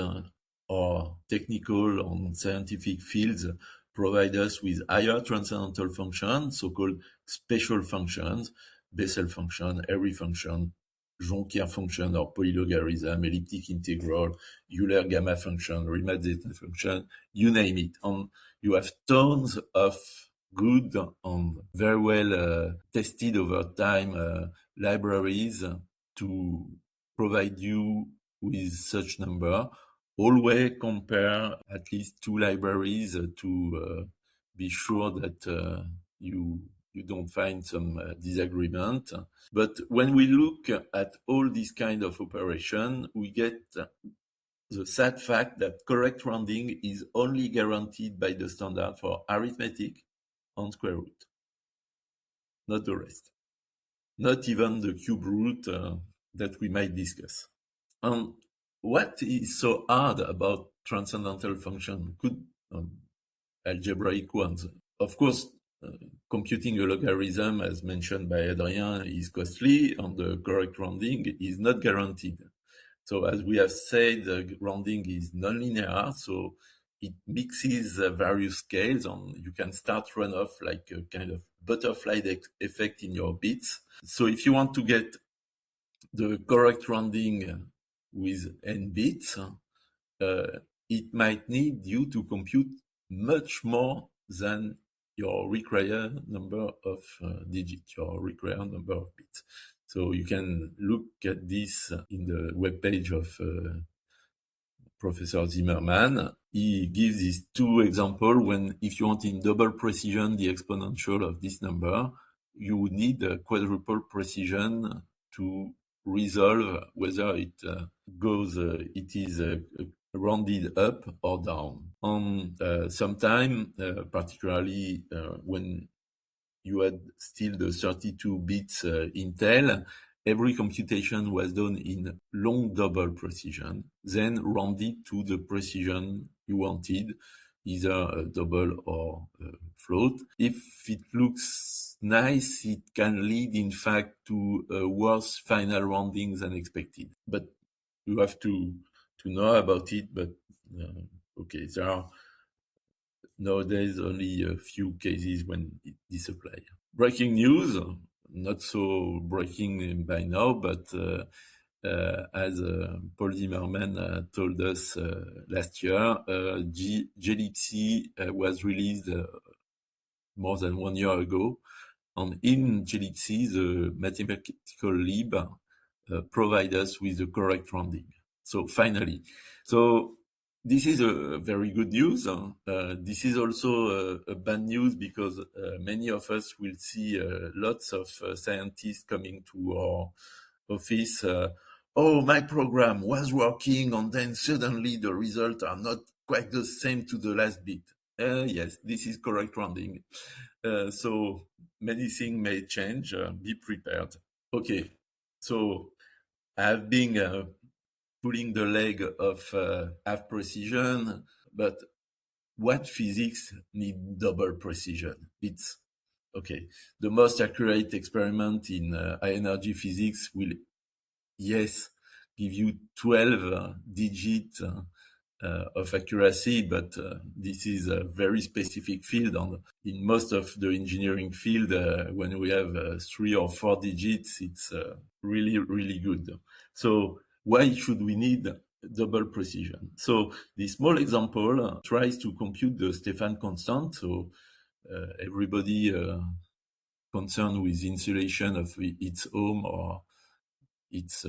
our technical and scientific fields provide us with higher transcendental functions, so-called special functions, Bessel function, Airy function, Jonquière function or polylogarithm, elliptic integral, Euler gamma function, Riemann zeta function, you name it. And you have tons of good and very well tested over time libraries to provide you with such number. Always compare at least two libraries to be sure that you don't find some disagreement. But when we look at all these kind of operation, we get the sad fact that correct rounding is only guaranteed by the standard for arithmetic and square root, not the rest. Not even the cube root that we might discuss. And what is so hard about transcendental function? Good algebraic ones. Of course, computing a logarithm, as mentioned by Adrien, is costly, and the correct rounding is not guaranteed. So as we have said, rounding is nonlinear, so it mixes various scales, and you can start runoff like a kind of butterfly effect in your bits. So if you want to get the correct rounding with n bits, it might need you to compute much more than your required number of digits, your required number of bits. So you can look at this in the webpage of Professor Zimmerman. He gives these two examples when, if you want in double precision the exponential of this number, you would need a quadruple precision to resolve whether it is rounded up or down. And sometimes, particularly when you had still the 32 bits Intel, every computation was done in long double precision, then rounded to the precision you wanted, either a double or a float. If it looks nice, it can lead, in fact, to a worse final rounding than expected. But you have to know about it, but okay, there are nowadays only a few cases when this applies. Breaking news, not so breaking by now, but as Paul Zimmerman told us last year, IJCLab was released more than 1 year ago, and in IJCLab, the mathematical lib provide us with the correct rounding. So finally, so this is a very good news. This is also a bad news because many of us will see lots of scientists coming to our office. Oh, my program was working, and then suddenly the results are not quite the same to the last bit. Yes, this is correct rounding. So many things may change. Be prepared. Okay, so I've been pulling the leg of half precision, but what physics need double precision? It's okay. The most accurate experiment in high energy physics will, yes, give you 12 digits of accuracy, but this is a very specific field. And in most of the engineering field, when we have 3 or 4 digits, it's really, really good. So why should we need double precision? So this small example tries to compute the Stefan constant. So everybody concerned with insulation of its home or its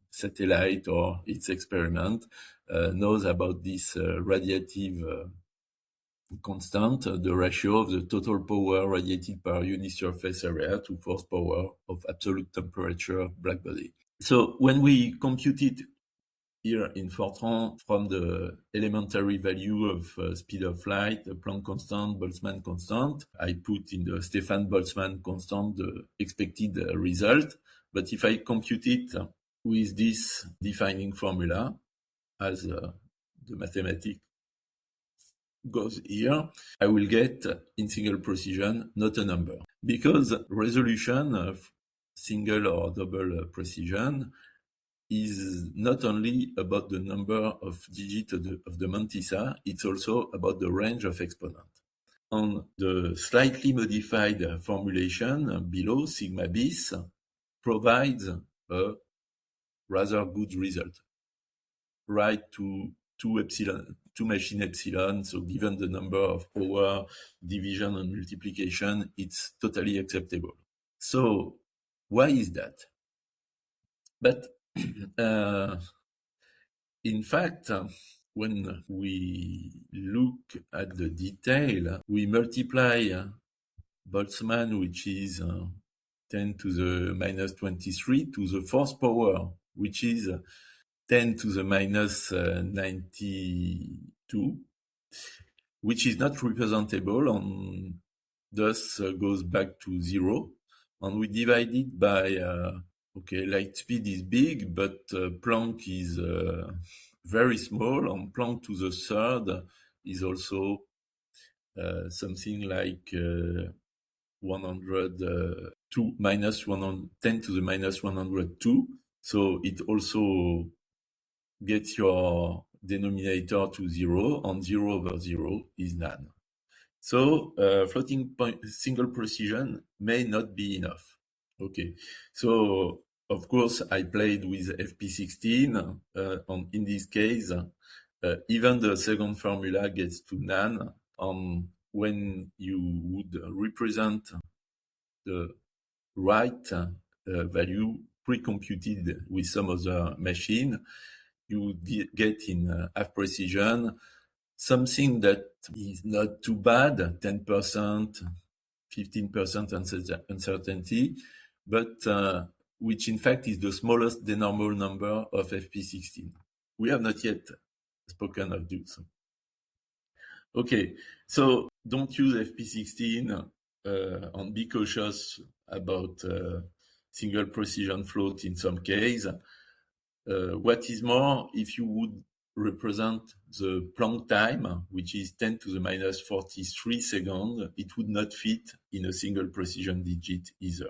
satellite or its experiment knows about this radiative constant, the ratio of the total power radiated per unit surface area to force power of absolute temperature black body. So when we compute it here in Fortran from the elementary value of speed of light, the Planck constant, Boltzmann constant, I put in the Stefan-Boltzmann constant the expected result. But if I compute it with this defining formula, as the mathematics goes here, I will get in single precision, not a number. Because resolution of single or double precision is not only about the number of digits of the mantissa, it's also about the range of exponent. On the slightly modified formulation below, sigma bis provides a rather good result. Right to 2 machine epsilon, so given the number of power, division and multiplication, it's totally acceptable. So why is that? But in fact, when we look at the detail, we multiply Boltzmann, which is 10 to the minus 23, to the fourth power, which is 10 to the minus 92, which is not representable and thus goes back to 0. And we divide it by, light speed is big, but Planck is very small, and Planck to the third is also something like 102 minus 110 to the minus 102. So it also gets your denominator to 0, and 0 over 0 is none. So floating point single precision may not be enough. Okay, so of course I played with FP16, and in this case, even the second formula gets to none. When you would represent the right value pre-computed with some other machine, you get in half precision something that is not too bad, 10%, 15% uncertainty, but which in fact is the smallest denormal number of FP16. We have not yet spoken of those. Okay, so don't use FP16 and be cautious about single precision float in some case. What is more, if you would represent the Planck time, which is 10 to the minus 43 seconds, it would not fit in a single precision digit either.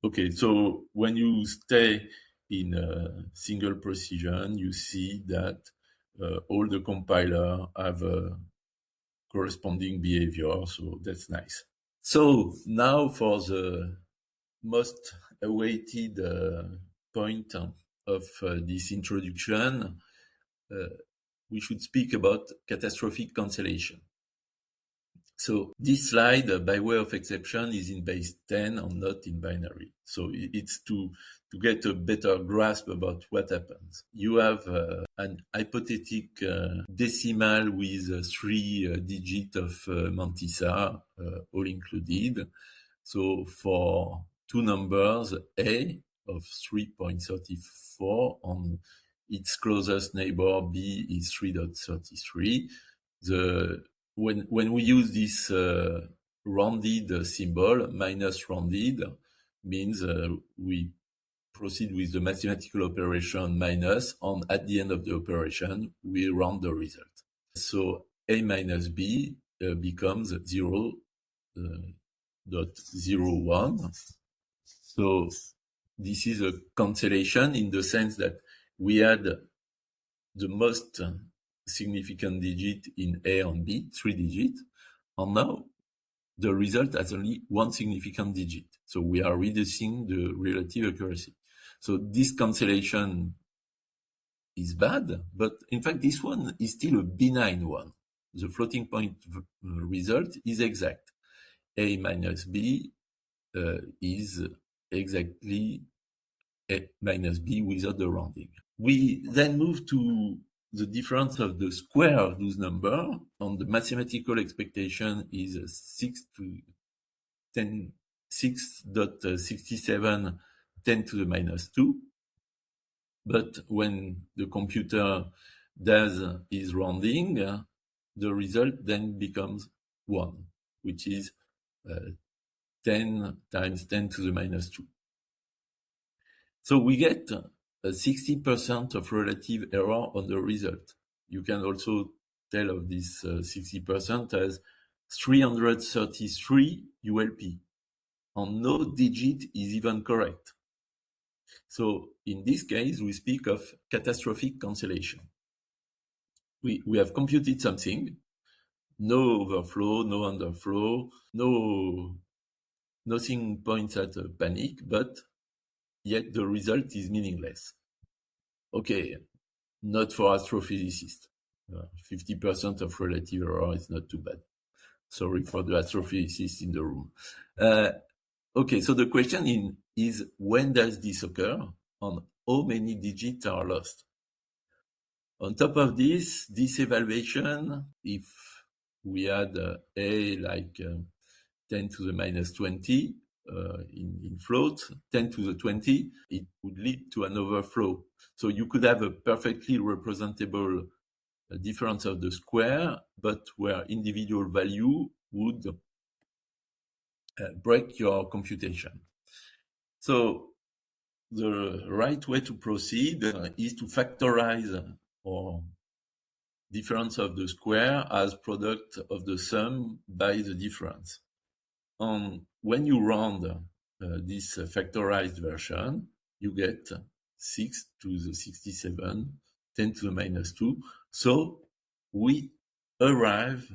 Okay, so when you stay in a single precision, you see that all the compiler have a corresponding behavior, so that's nice. So now for the most awaited point of this introduction, we should speak about catastrophic cancellation. So this slide, by way of exception, is in base 10 and not in binary. So it's to get a better grasp about what happens. You have an hypothetic decimal with 3 digits of mantissa, all included. So for two numbers, A of 3.34 and its closest neighbor B is 3.33. When we use this rounded symbol, minus rounded, means we proceed with the mathematical operation minus, and at the end of the operation, we round the result. So A minus B becomes 0.01. So this is a cancellation in the sense that we had the most significant digit in A and B, 3 digits, and now the result has only one significant digit. So we are reducing the relative accuracy. So this cancellation is bad, but in fact this one is still a benign one. The floating point result is exact. A minus B is exactly A minus B without the rounding. We then move to the difference of the square of those numbers, and the mathematical expectation is 6.67 10 to the minus 2. But when the computer does is rounding, the result then becomes 1, which is 10 times 10 to the minus 2. So we get 60% of relative error on the result. You can also tell of this 60% as 333 ULP, and no digit is even correct. So in this case, we speak of catastrophic cancellation. We have computed something, no overflow, no underflow, nothing points at a panic, but yet the result is meaningless. Okay, not for astrophysicists. 50% of relative error is not too bad. Sorry for the astrophysicists in the room. Okay, so the question is when does this occur and how many digits are lost? On top of this evaluation, if we had A like 10 to the minus 20 in float, 10 to the 20, it would lead to an overflow. So you could have a perfectly representable difference of the square, but where individual value would break your computation. So the right way to proceed is to factorize our difference of the square as product of the sum by the difference. And when you round this factorized version, you get 6 to the 67, 10 to the minus 2. So we arrive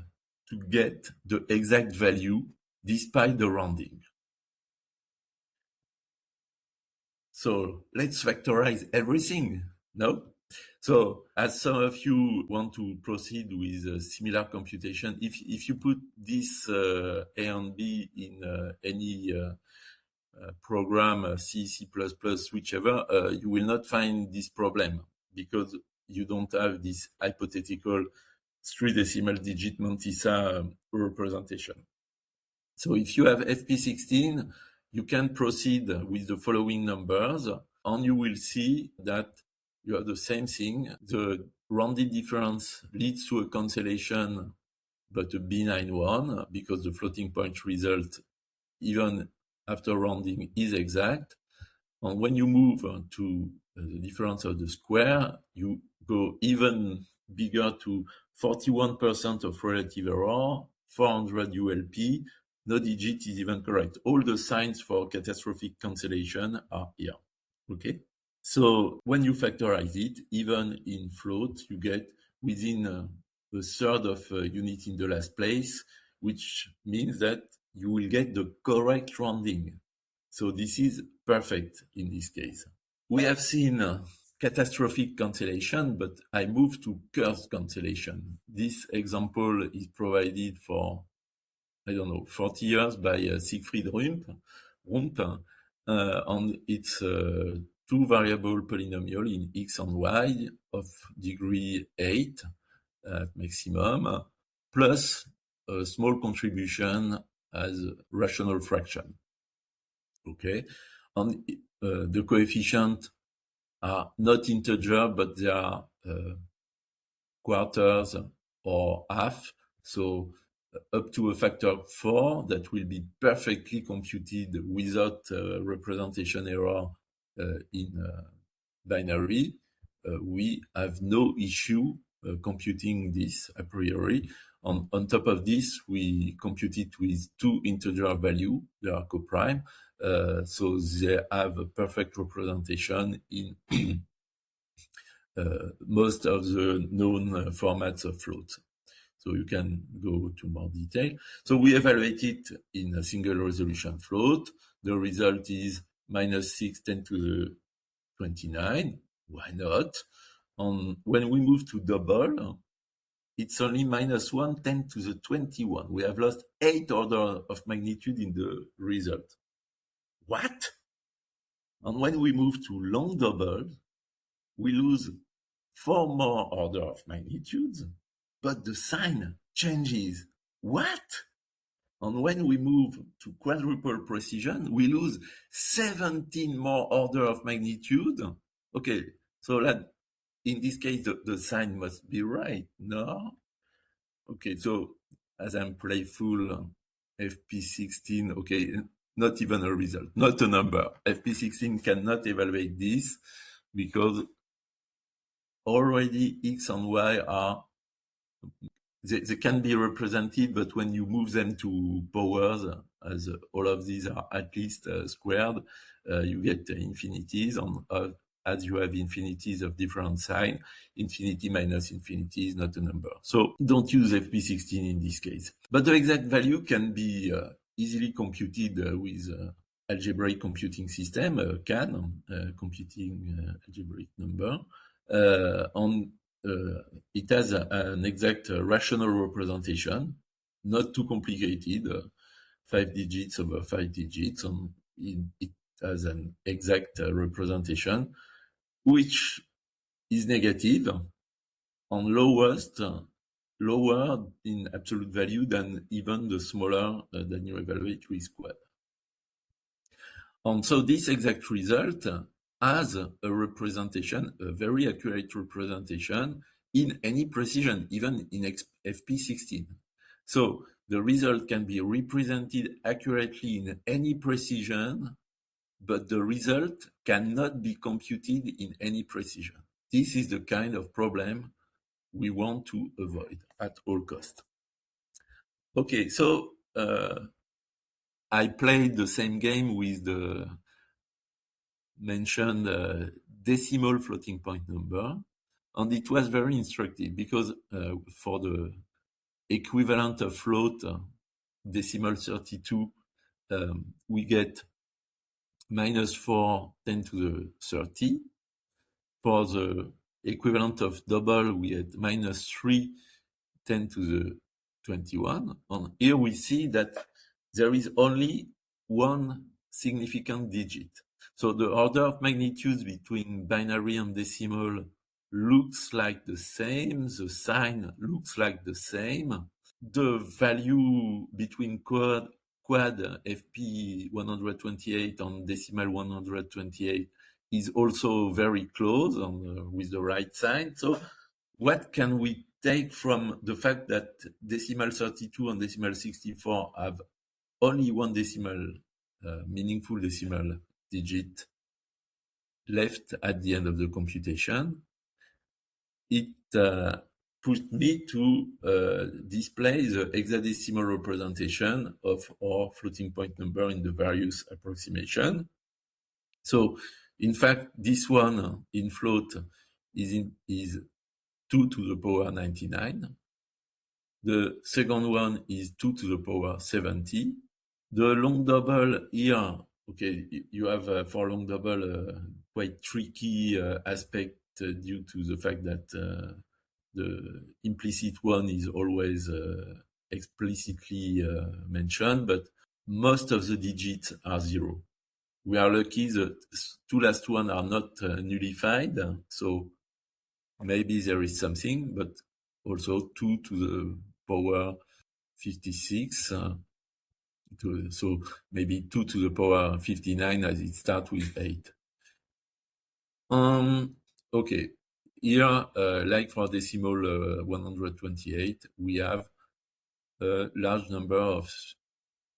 to get the exact value despite the rounding. So let's factorize everything, no? So as some of you want to proceed with a similar computation, if you put this A and B in any program, C, C++, whichever, you will not find this problem because you don't have this hypothetical 3 decimal digit mantissa representation. So if you have FP16, you can proceed with the following numbers, and you will see that you have the same thing. The rounded difference leads to a cancellation, but a benign one, because the floating point result, even after rounding, is exact. And when you move to the difference of the square, you go even bigger to 41% of relative error, 400 ULP, no digit is even correct. All the signs for catastrophic cancellation are here, okay? So when you factorize it, even in float, you get within a third of a unit in the last place, which means that you will get the correct rounding. So this is perfect in this case. We have seen catastrophic cancellation, but I move to cursed cancellation. This example is provided for I don't know, 40 years by Siegfried Rump, and it's two variable polynomial in x and y of degree 8 at maximum, plus a small contribution as rational fraction. Okay, and the coefficients are not integer, but they are quarters or half, so up to a factor of 4 that will be perfectly computed without representation error in binary. We have no issue computing this a priori. On top of this, we compute it with two integer values. They are coprime, so they have a perfect representation in most of the known formats of floats. So you can go to more detail. So we evaluate it in a single resolution float. The result is -6 10 to the 29. Why not? When we move to double, it's only -1 10 to the 21. We have lost 8 orders of magnitude in the result. What? And when we move to long double, we lose 4 more order of magnitudes, but the sign changes. What? And when we move to quadruple precision, we lose 17 more order of magnitude. Okay, so that in this case, the sign must be right, no? Okay, so as I'm playful, FP16, okay, not even a result, not a number. FP16 cannot evaluate this because already X and Y are, they can be represented, but when you move them to powers, as all of these are at least squared, you get infinities. And as you have infinities of different sign, infinity minus infinity is not a number. So don't use FP16 in this case. But the exact value can be easily computed with algebraic computing system, CAN, computing algebraic number. It has an exact rational representation, not too complicated, 5 digits over 5 digits, and it has an exact representation, which is negative and lower in absolute value than even the smaller than you evaluate with quad. And so this exact result has a representation, a very accurate representation in any precision, even in FP16. So the result can be represented accurately in any precision, but the result cannot be computed in any precision. This is the kind of problem we want to avoid at all costs. Okay, so I played the same game with the mentioned decimal floating point number, and it was very instructive because for the equivalent of float decimal 32, we get -4 10 to the 30. For the equivalent of double, we get -3 10 to the 21. And here we see that there is only one significant digit. So the order of magnitudes between binary and decimal looks like the same. The sign looks like the same. The value between quad FP 128 and decimal 128 is also very close and with the right sign. So what can we take from the fact that decimal 32 and decimal 64 have only one decimal, meaningful decimal digit left at the end of the computation? It pushed me to display the hexadecimal representation of our floating point number in the various approximation. So, in fact, this one in float is 2 to the power 99. The second one is 2 to the power 70. The long double here, okay, you have for long double quite tricky aspect due to the fact that the implicit one is always explicitly mentioned, but most of the digits are 0. We are lucky the two last ones are not nullified, so maybe there is something, but also 2 to the power 56. So maybe 2 to the power 59 as it starts with 8. Okay, here, like for decimal 128, we have a large number of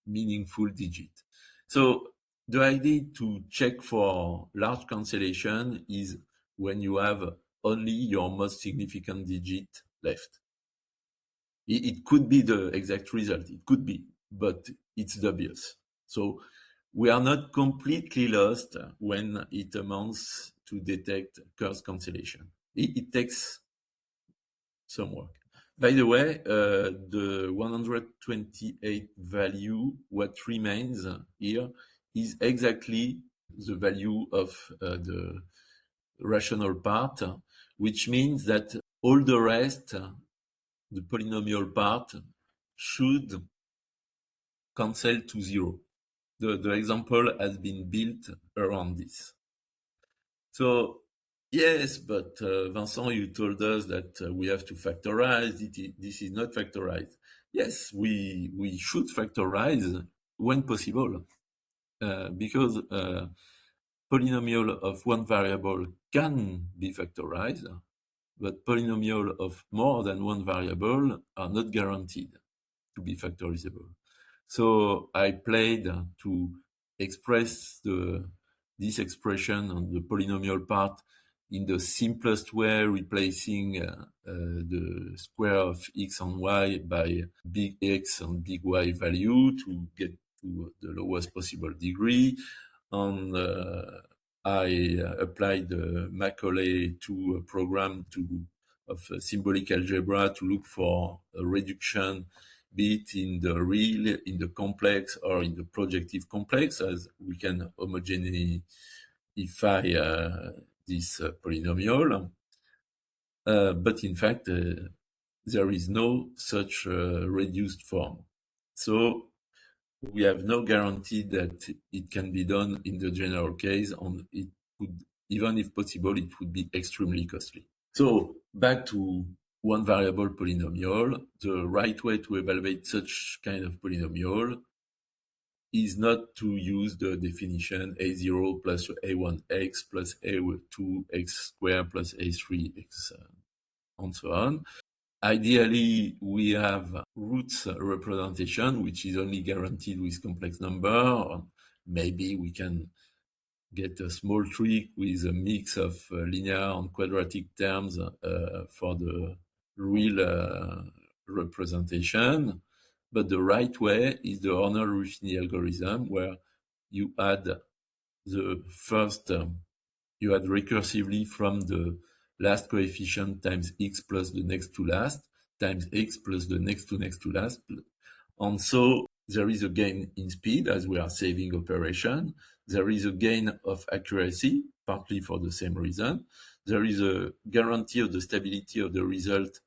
meaningful digits. So the idea to check for large cancellation is when you have only your most significant digit left. It could be the exact result, it could be, but it's dubious. So we are not completely lost when it amounts to detect curse cancellation. It takes some work. By the way, the 128 value, what remains here is exactly the value of the rational part, which means that all the rest, the polynomial part, should cancel to 0. The example has been built around this. So, yes, but Vincent, you told us that we have to factorize. This is not factorized. Yes, we should factorize when possible, because polynomial of one variable can be factorized, but polynomial of more than one variable are not guaranteed to be factorizable. So I played to express this expression on the polynomial part in the simplest way, replacing the square of x and y by big X and big Y value to get to the lowest possible degree. And I applied Macaulay to a program of symbolic algebra to look for a reduction, be it in the real, in the complex, or in the projective complex, as we can homogeneify this polynomial. But in fact, there is no such reduced form. So we have no guarantee that it can be done in the general case, and it would, even if possible, it would be extremely costly. So back to one variable polynomial, the right way to evaluate such kind of polynomial is not to use the definition a0 plus a1x plus a2x squared plus a3x and so on. Ideally, we have roots representation, which is only guaranteed with complex number. Or maybe we can get a small trick with a mix of linear and quadratic terms for the real representation. But the right way is the Horner-Ruffini algorithm, where you add the first, you add recursively from the last coefficient times x plus the next to last times x plus the next to last. And so there is a gain in speed as we are saving operation. There is a gain of accuracy, partly for the same reason. There is a guarantee of the stability of the result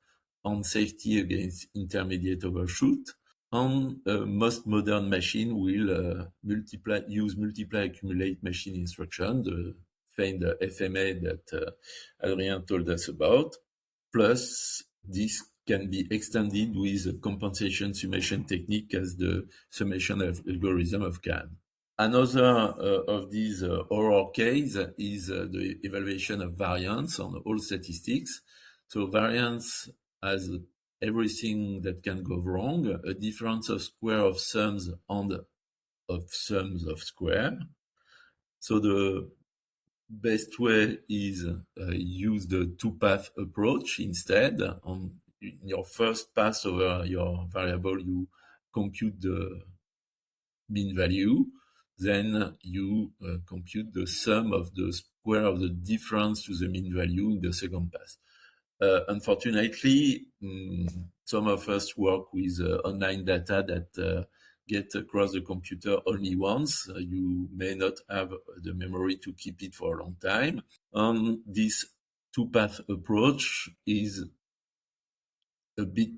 and safety against intermediate overshoot. And most modern machine will use multiply accumulate machine instruction, the famed FMA that Adrien told us about. Plus, this can be extended with a compensation summation technique as the summation algorithm of Kahn. Another of these horror case is the evaluation of variance on all statistics. So variance has everything that can go wrong, a difference of square of sums and of sums of square. So the best way is use the two-path approach instead. On your first pass over your variable, you compute the mean value. Then you compute the sum of the square of the difference to the mean value in the second pass. Unfortunately, some of us work with online data that get across the computer only once. You may not have the memory to keep it for a long time. This two-path approach is a bit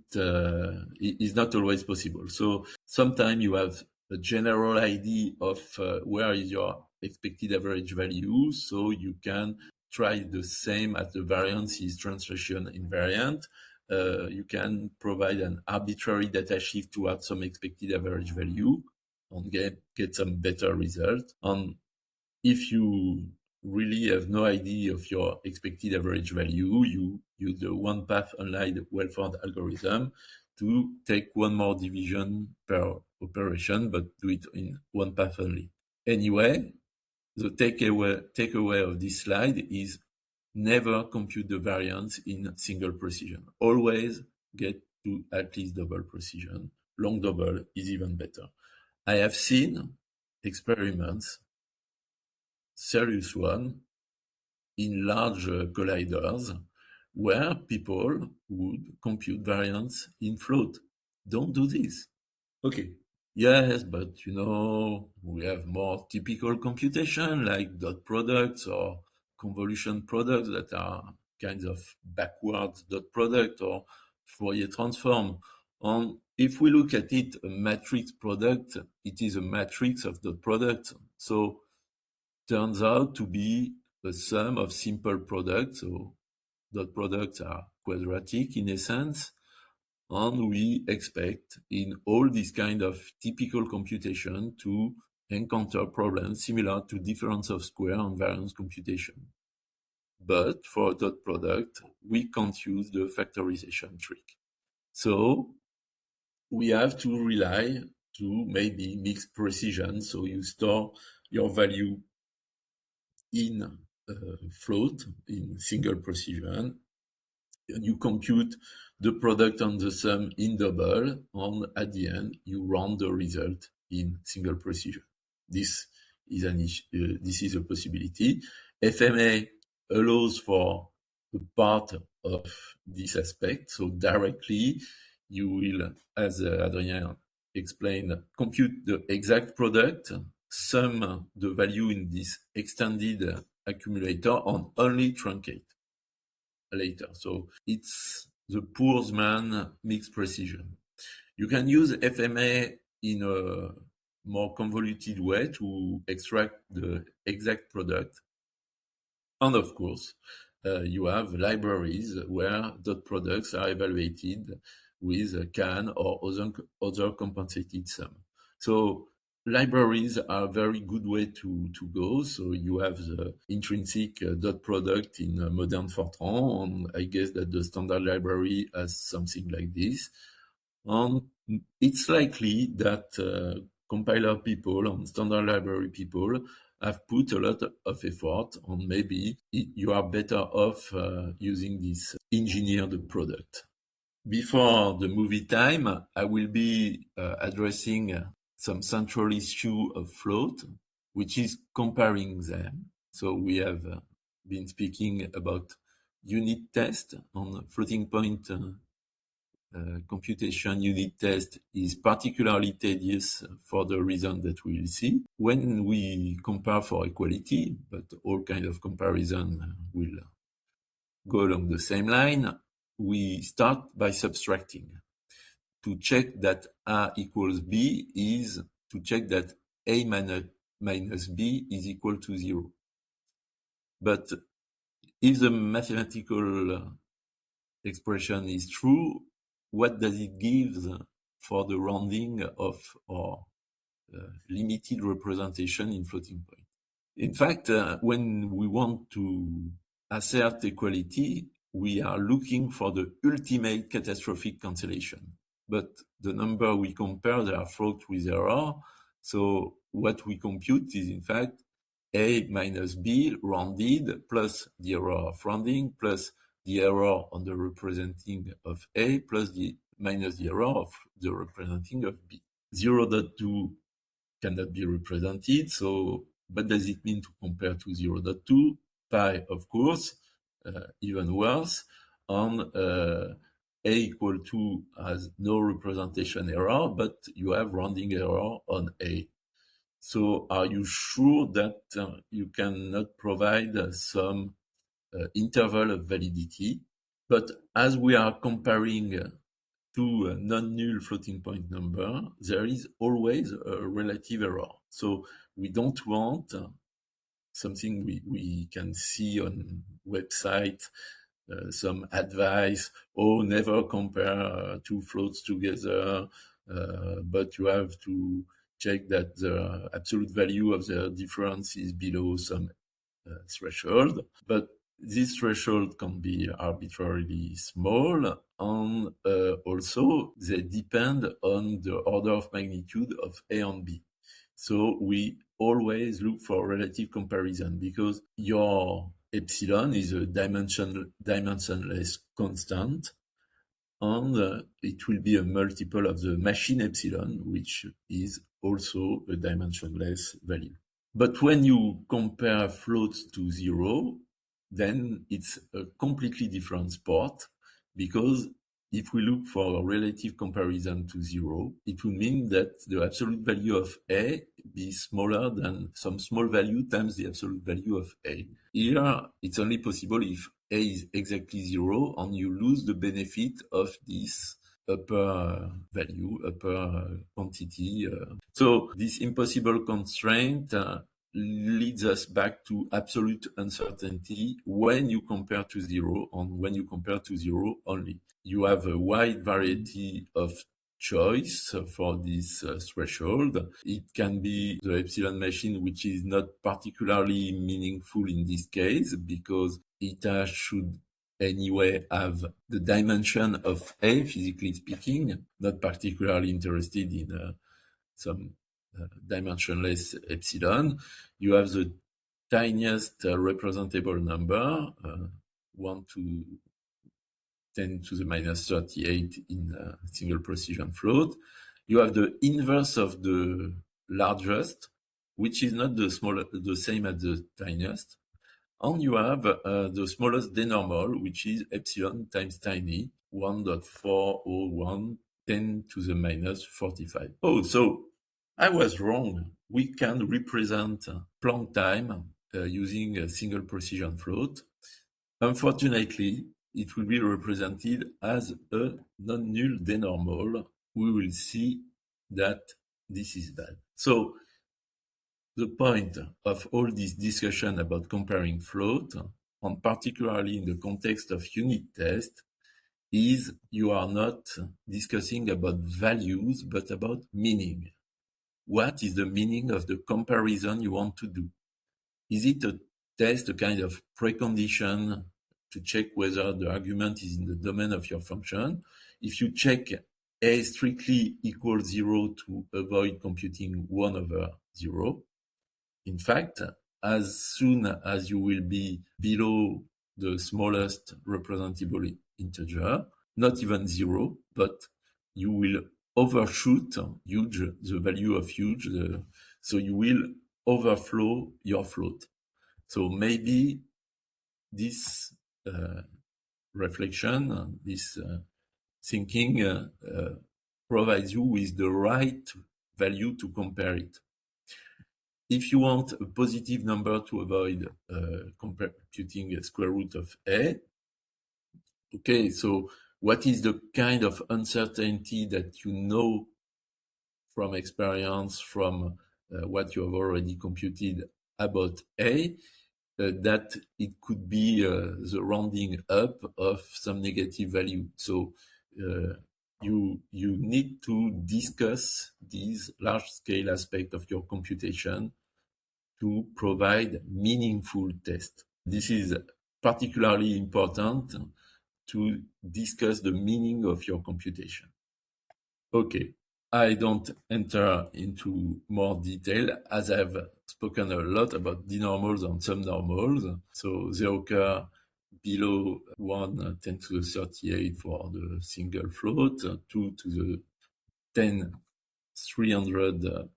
is not always possible. So sometimes you have a general idea of where is your expected average value, so you can try the same as the variance is translation invariant. You can provide an arbitrary data shift towards some expected average value and get some better result. And if you really have no idea of your expected average value, you use the one path unlike Welford algorithm to take one more division per operation, but do it in one path only. Anyway, the takeaway of this slide is never compute the variance in single precision. Always get to at least double precision. Long double is even better. I have seen experiments, serious one, in large colliders where people would compute variance in float. Don't do this. Okay. Yes, but we have more typical computation like dot products or convolution products that are kinds of backwards dot product or Fourier transform. And if we look at it, a matrix product, it is a matrix of dot products. So turns out to be a sum of simple products. So dot products are quadratic in essence. And we expect in all these kind of typical computation to encounter problems similar to difference of square and variance computation. But for a dot product, we can't use the factorization trick. So we have to rely to maybe mixed precision. So you store your value in float, in single precision, and you compute the product and the sum in double, and at the end you round the result in single precision. This is a possibility. FMA allows for a part of this aspect, so directly you will, as Adrien explained, compute the exact product, sum the value in this extended accumulator, and only truncate later. So it's the Pursman mixed precision. You can use FMA in a more convoluted way to extract the exact product. And of course, you have libraries where dot products are evaluated with CAN or other compensated sum. So libraries are a very good way to go. So you have the intrinsic dot product in modern Fortran, and I guess that the standard library has something like this. And it's likely that compiler people and standard library people have put a lot of effort, and maybe you are better off using this engineered product. Before the movie time, I will be addressing some central issue of float, which is comparing them. So we have been speaking about unit test on floating point computation. Unit test is particularly tedious for the reason that we will see. When we compare for equality, but all kind of comparison will go along the same line, we start by subtracting. To check that A equals B is to check that A minus B is equal to 0. But if the mathematical expression is true, what does it give for the rounding of our limited representation in floating point? In fact, when we want to assert equality, we are looking for the ultimate catastrophic cancellation. But the number we compare, they are fraught with error. So what we compute is, in fact, A minus B rounded plus the error of rounding plus the error on the representing of A plus the minus the error of the representing of B. 0.2 cannot be represented. So what does it mean to compare to 0.2? Pi, of course, even worse. And A equal to has no representation error, but you have rounding error on A. So are you sure that you cannot provide some interval of validity? But as we are comparing to a non-null floating point number, there is always a relative error. So we don't want something we can see on website, some advice, never compare two floats together, but you have to check that the absolute value of the difference is below some threshold. But this threshold can be arbitrarily small, and also they depend on the order of magnitude of A and B. So we always look for relative comparison, because your epsilon is a dimensionless constant, and it will be a multiple of the machine epsilon, which is also a dimensionless value. But when you compare floats to zero, then it's a completely different sport, because if we look for a relative comparison to zero, it would mean that the absolute value of A be smaller than some small value times the absolute value of A. Here, it's only possible if A is exactly zero, and you lose the benefit of this upper value, upper quantity. So this impossible constraint leads us back to absolute uncertainty when you compare to zero, and when you compare to zero only. You have a wide variety of choice for this threshold. It can be the epsilon machine, which is not particularly meaningful in this case, because it should anyway have the dimension of A, physically speaking, not particularly interested in some dimensionless epsilon. You have the tiniest representable number, 1 to 10 to the minus 38 in a single precision float. You have the inverse of the largest, which is not the same as the tiniest. And you have the smallest denormal, which is epsilon times tiny, 1.401, 10 to the minus 45. So I was wrong. We can represent Planck time using a single precision float. Unfortunately, it will be represented as a non-null denormal. We will see that this is bad. So the point of all this discussion about comparing float, and particularly in the context of unit test, is you are not discussing about values, but about meaning. What is the meaning of the comparison you want to do? Is it a test, a kind of precondition to check whether the argument is in the domain of your function? If you check A strictly equals 0 to avoid computing 1 over 0, in fact, as soon as you will be below the smallest representable integer, not even 0, but you will overshoot huge, the value of huge, so you will overflow your float. So maybe this reflection, this thinking provides you with the right value to compare it. If you want a positive number to avoid computing a square root of A, okay, so what is the kind of uncertainty that you know from experience, from what you have already computed about A, that it could be the rounding up of some negative value. So you need to discuss these large-scale aspects of your computation to provide meaningful tests. This is particularly important to discuss the meaning of your computation. Okay, I don't enter into more detail, as I've spoken a lot about denormals and subnormals. So they occur below 1 10 to the 38 for the single float, 2 to the 10 300 to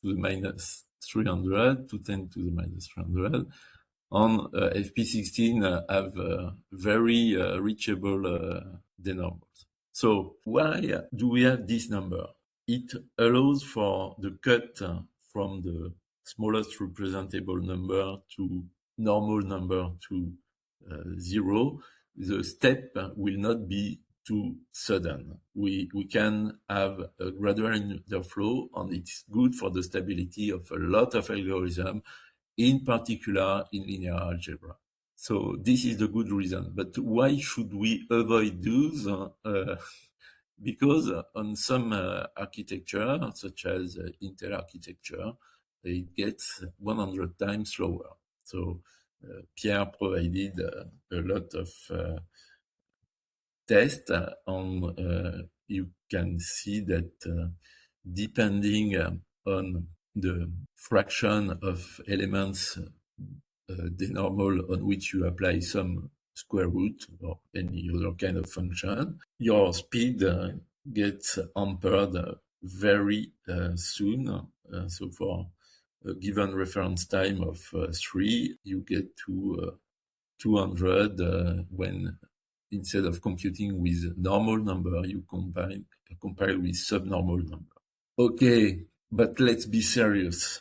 the minus 300, to 10 to the minus 300. On FP16 have very reachable denormals. So why do we have this number? It allows for the cut from the smallest representable number to normal number to 0. The step will not be too sudden. We can have a gradual underflow, and it's good for the stability of a lot of algorithms, in particular in linear algebra. So this is the good reason. But why should we avoid those? Because on some architecture, such as Intel architecture, it gets 100 times slower. So Pierre provided a lot of tests, and you can see that depending on the fraction of elements denormal on which you apply some square root or any other kind of function, your speed gets hampered very soon. So for a given reference time of 3, you get to 200 when instead of computing with normal number, you compare with subnormal number. Okay, but let's be serious.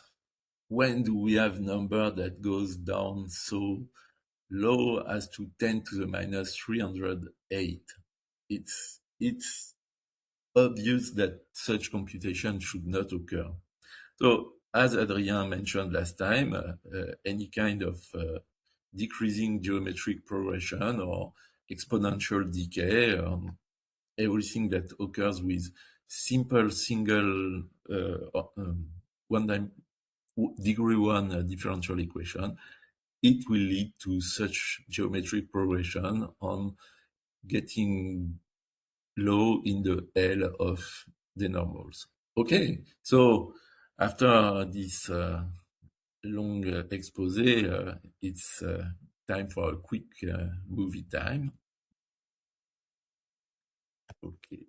When do we have number that goes down so low as to 10 to the minus 308? It's obvious that such computation should not occur. So, as Adrien mentioned last time, any kind of decreasing geometric progression or exponential decay, everything that occurs with simple single degree 1 differential equation, it will lead to such geometric progression on getting low in the L of denormals. Okay, so after this long expose, it's time for a quick movie time. Okay.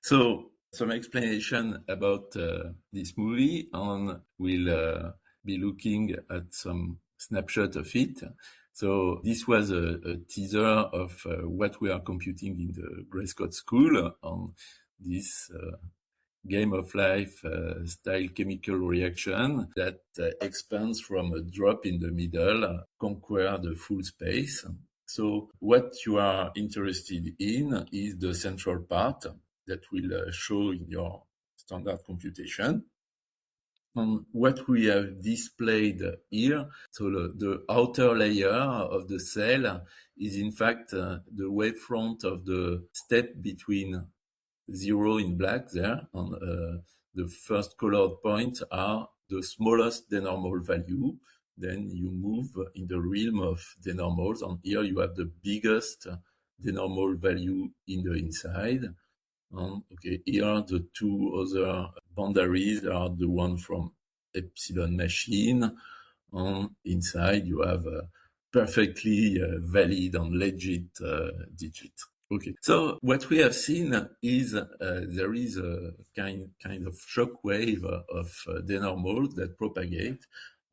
So some explanation about this movie, and we'll be looking at some snapshot of it. So this was a teaser of what we are computing in the Gray Scott School on this game of life style chemical reaction that expands from a drop in the middle, conquer the full space. So what you are interested in is the central part that will show in your standard computation. And what we have displayed here, so the outer layer of the cell is in fact the wavefront of the step between 0 in black there, and the first colored points are the smallest denormal value. Then you move in the realm of denormals, and here you have the biggest denormal value in the inside. And okay, here the two other boundaries are the one from epsilon machine, and inside you have a perfectly valid and legit digit. Okay, so what we have seen is there is a kind of shock wave of denormals that propagate,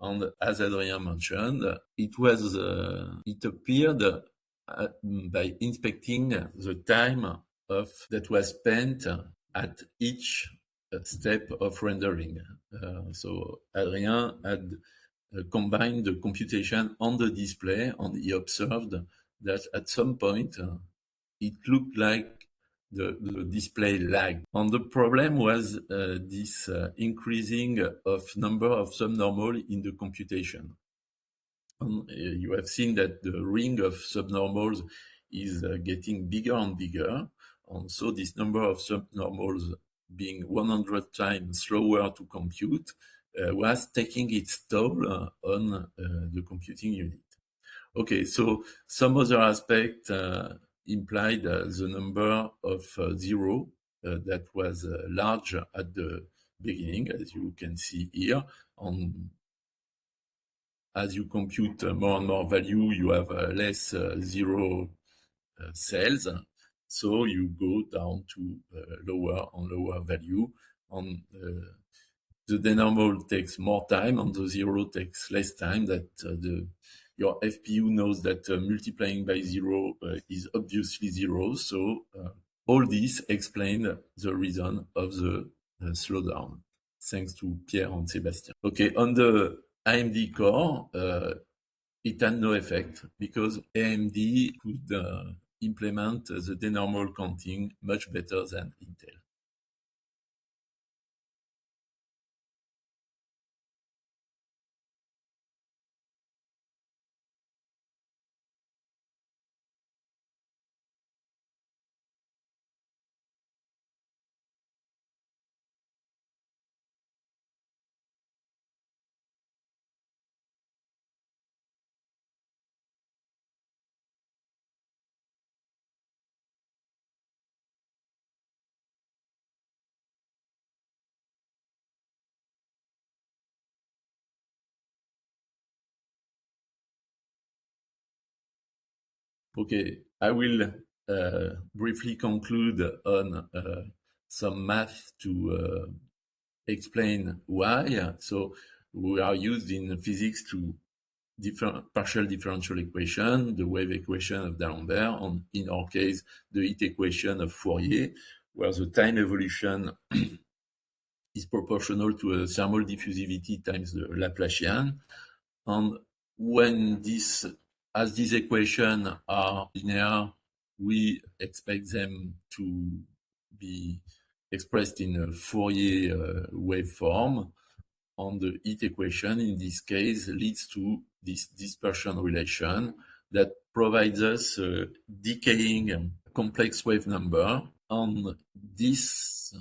And as Adrien mentioned, it appeared by inspecting the time that was spent at each step of rendering. So Adrien had combined the computation on the display, and he observed that at some point it looked like the display lagged. And the problem was this increasing of number of subnormal in the computation. And you have seen that the ring of subnormals is getting bigger and bigger. And so this number of subnormals being 100 times slower to compute was taking its toll on the computing unit. Okay, so some other aspect implied the number of zero that was large at the beginning, as you can see here. As you compute more and more value, you have less zero cells. So you go down to lower and lower value. On the denormal takes more time, and the zero takes less time. That your FPU knows that multiplying by zero is obviously zero. So all this explains the reason of the slowdown. Thanks to Pierre and Sébastien. Okay, on the AMD core, it had no effect because AMD could implement the denormal counting much better than Intel. Okay, I will briefly conclude on some math to explain why. So we are used in physics to different partial differential equation, the wave equation of D'Alembert, and in our case, the heat equation of Fourier, where the time evolution is proportional to a thermal diffusivity times the Laplacian. And when as these equations are linear, we expect them to be expressed in a Fourier waveform. And the heat equation in this case leads to this dispersion relation that provides us a decaying complex wave number. And this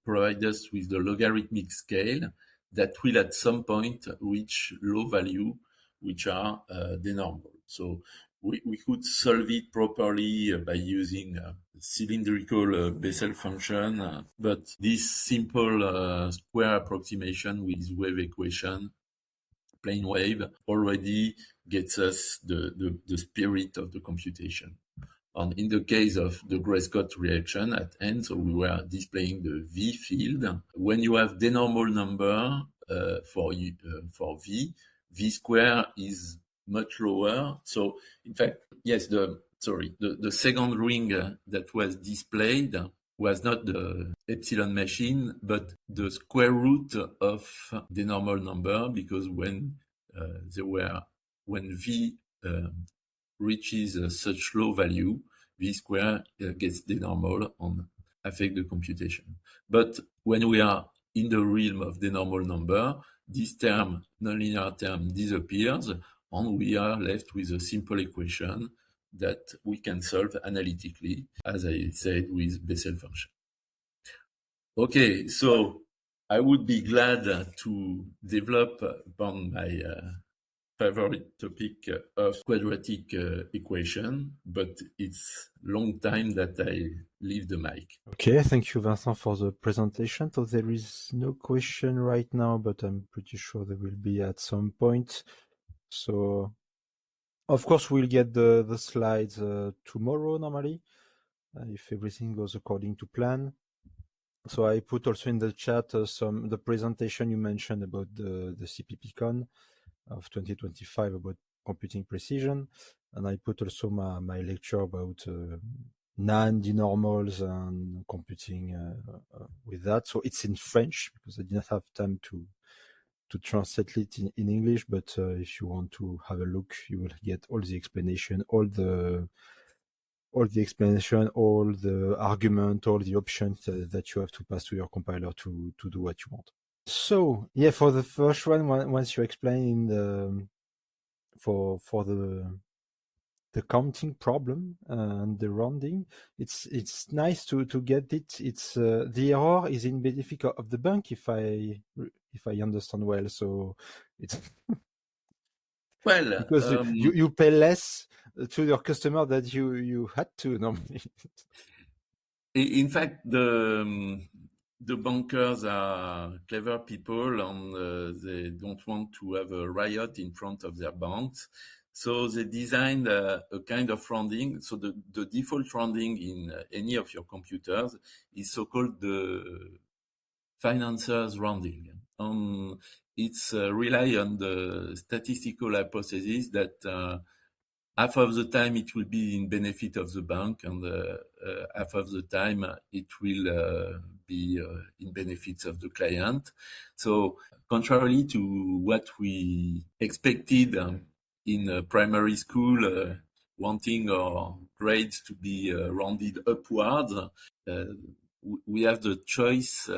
provides us with the logarithmic scale that will at some point reach low value, which are denormal. So we could solve it properly by using cylindrical Bessel function, but this simple square approximation with wave equation, plane wave, already gets us the spirit of the computation. And in the case of the Gray-Scott reaction at end, so we were displaying the V field. When you have denormal number for V, V square is much lower. So in fact, yes, the second ring that was displayed was not the epsilon machine, but the square root of the normal number, because when V reaches such low value, V square gets denormal and affect the computation. But when we are in the realm of denormal number, this term, nonlinear term, disappears, and we are left with a simple equation that we can solve analytically, as I said, with Bessel function. Okay, so I would be glad to develop upon my favorite topic of quadratic equation, but it's long time that I leave the mic. Okay, thank you, Vincent, for the presentation. So there is no question right now, but I'm pretty sure there will be at some point. So, of course, we'll get the slides tomorrow, normally, if everything goes according to plan. So I put also in the chat the presentation you mentioned about the CPPCon of 2025 about computing precision, and I put also my lecture about NaN, denormals, and computing with that. So it's in French because I didn't have time to translate it in English. But if you want to have a look, you will get all the explanation, all the explanation, all the argument, all the options that you have to pass to your compiler to do what you want. So yeah, for the first one, once you explain for the counting problem and the rounding, it's nice to get it. It's the error is in benefit of the bank if I understand well. So it's Well, because you pay less to your customer than you had to normally. in fact, the bankers are clever people, and they don't want to have a riot in front of their banks. So they designed a kind of rounding. So the default rounding in any of your computers is so-called the financier's rounding. It's rely on the statistical hypothesis that half of the time it will be in benefit of the bank, and half of the time it will be in benefits of the client. So contrary to what we expected in primary school, wanting our grades to be rounded upwards, we have the choice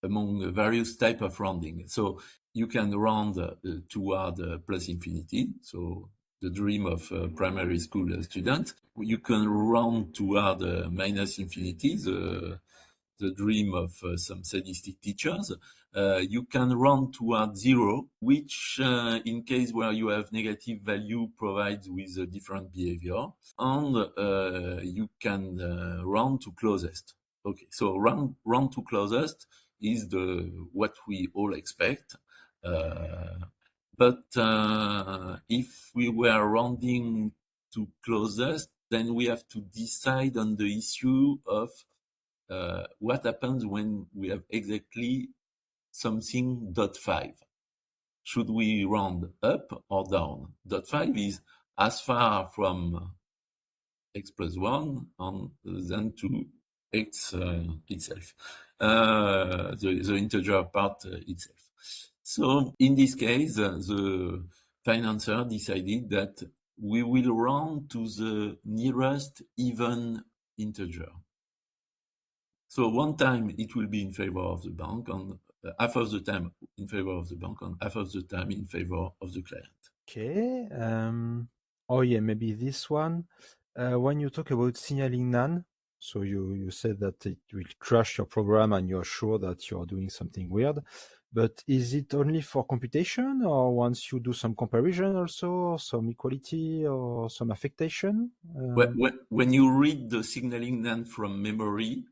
among various type of rounding. So you can round toward plus infinity, so the dream of primary school students. You can round toward minus infinity, the dream of some sadistic teachers. You can round toward zero, which in case where you have negative value provides with a different behavior. And you can round to closest. Okay, so round to closest is what we all expect. But if we were rounding to closest, then we have to decide on the issue of what happens when we have exactly something .5. Should we round up or down? .5 is as far from x plus 1 and then to x itself, the integer part itself. So in this case, the financier decided that we will round to the nearest even integer. So one time it will be in favor of the bank, and half of the time in favor of the bank, and half of the time in favor of the client. Okay. Oh yeah, maybe this one. When you talk about signaling NaN, so you said that it will crash your program and you're sure that you're doing something weird. But is it only for computation, or once you do some comparison also, some equality or some affectation? When you read the signaling NaN from memory,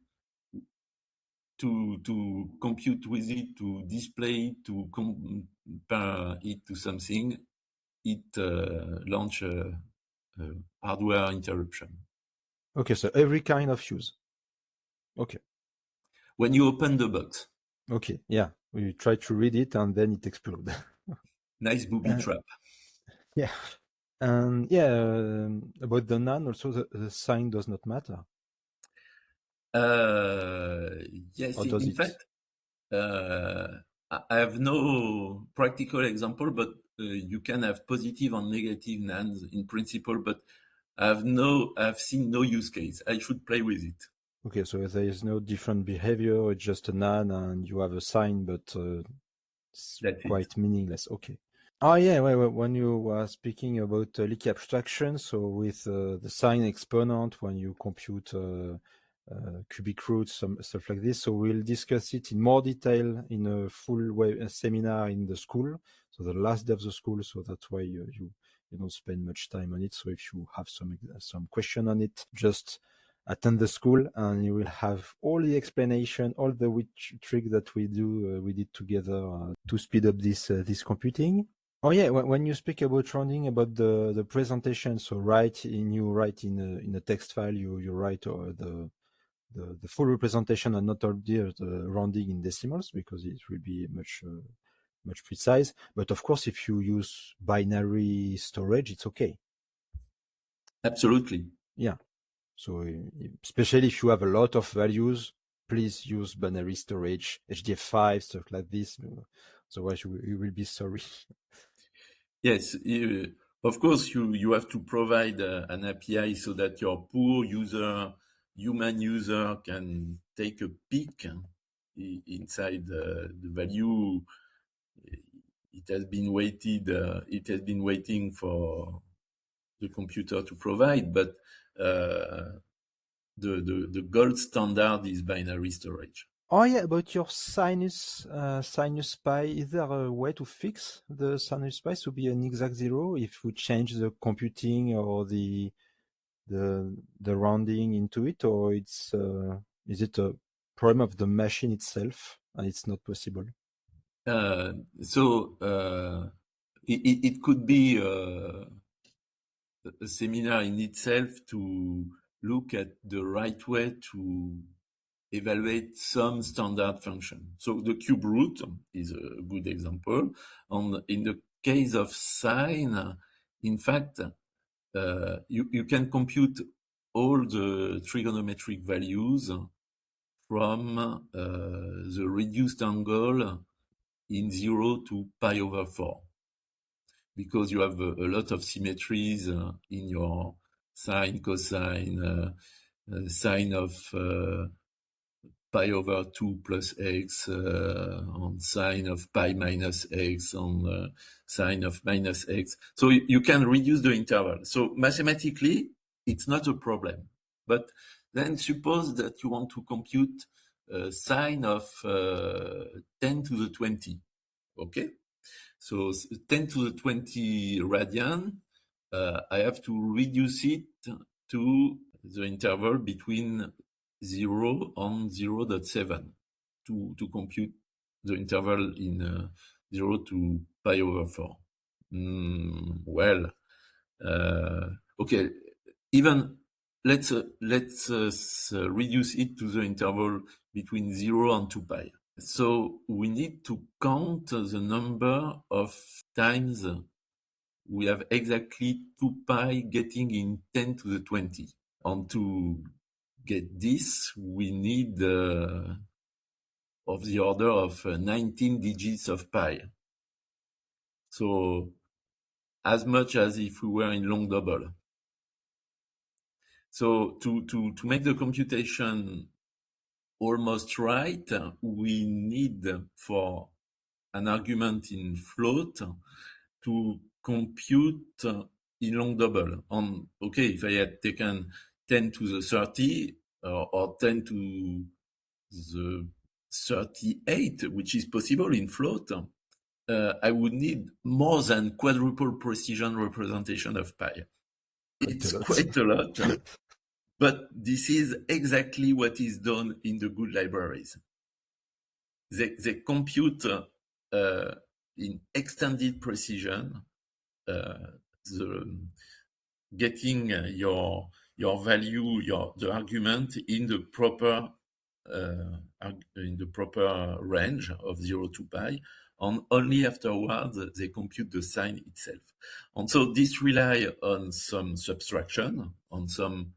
to compute with it, to display, to compare it to something, it launch a hardware interruption. Okay, so every kind of use. Okay. When you open the box. Okay, yeah. We try to read it and then it explodes. Nice booby trap. Yeah. And yeah, about the NaN also, the sign does not matter. Yes, Or does in it? fact, I have no practical example, but you can have positive and negative NaNs in principle, but I've seen no use case. I should play with it. Okay, so there is no different behavior, it's just a NaN and you have a sign, but it's quite meaningless. Okay. Oh yeah, when you were speaking about leaky abstraction, so with the sign exponent, when you compute cubic roots, some stuff like this. So we'll discuss it in more detail in a full seminar in the school. So the last day of the school. So that's why you don't spend much time on it. So if you have some question on it, just attend the school and you will have all the explanation, all the trick that we did together to speed up this computing. Oh yeah, when you speak about rounding, about the presentation, so you write in a text file, you write the the full representation and not only the rounding in decimals, because it will be much precise. But of course, if you use binary storage, it's okay. Absolutely. Yeah. So especially if you have a lot of values, please use binary storage, HDF5, stuff like this. Otherwise, you will be sorry. Yes, of course, you have to provide an API so that your poor user, human user, can take a peek inside the value. It has been waiting for the computer to provide, but the gold standard is binary storage. Oh yeah, about your sinus pi, is there a way to fix the sinus pi to be an exact zero if we change the computing or the rounding into it, or is it a problem of the machine itself and it's not possible? It could be a seminar in itself to look at the right way to evaluate some standard function. So the cube root is a good example. And in the case of sine, in fact, you can compute all the trigonometric values from the reduced angle in 0 to pi over 4. Because you have a lot of symmetries in your sine, cosine, sine of pi over 2 plus x, on sine of pi minus x, on sine of minus x. So you can reduce the interval. So mathematically, it's not a problem. But then suppose that you want to compute sine of 10 to the 20, okay? So 10 to the 20 radian, I have to reduce it to the interval between 0 and 0.7 to compute the interval in 0 to pi over 4. Okay, even let's reduce it to the interval between 0 and 2 pi. So we need to count the number of times we have exactly 2 pi getting in 10 to the 20. And to get this, we need of the order of 19 digits of pi. So as much as if we were in long double. So to make the computation almost right, we need for an argument in float to compute in long double. Okay, if I had taken 10 to the 30 or 10 to the 38, which is possible in float, I would need more than quadruple precision representation of pi. It's quite a lot. But this is exactly what is done in the good libraries. They compute in extended precision getting your value, the argument in the proper range of 0 to pi, and only afterwards they compute the sign itself. And so this relies on some subtraction, on some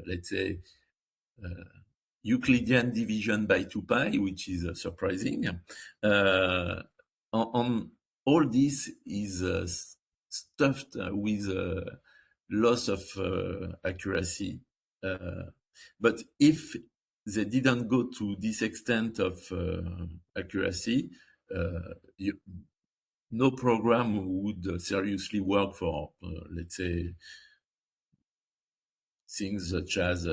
let's say, Euclidean division by 2 pi, which is surprising. On all this is stuffed with loss of accuracy. But if they didn't go to this extent of accuracy, no program would seriously work for, let's say, things such as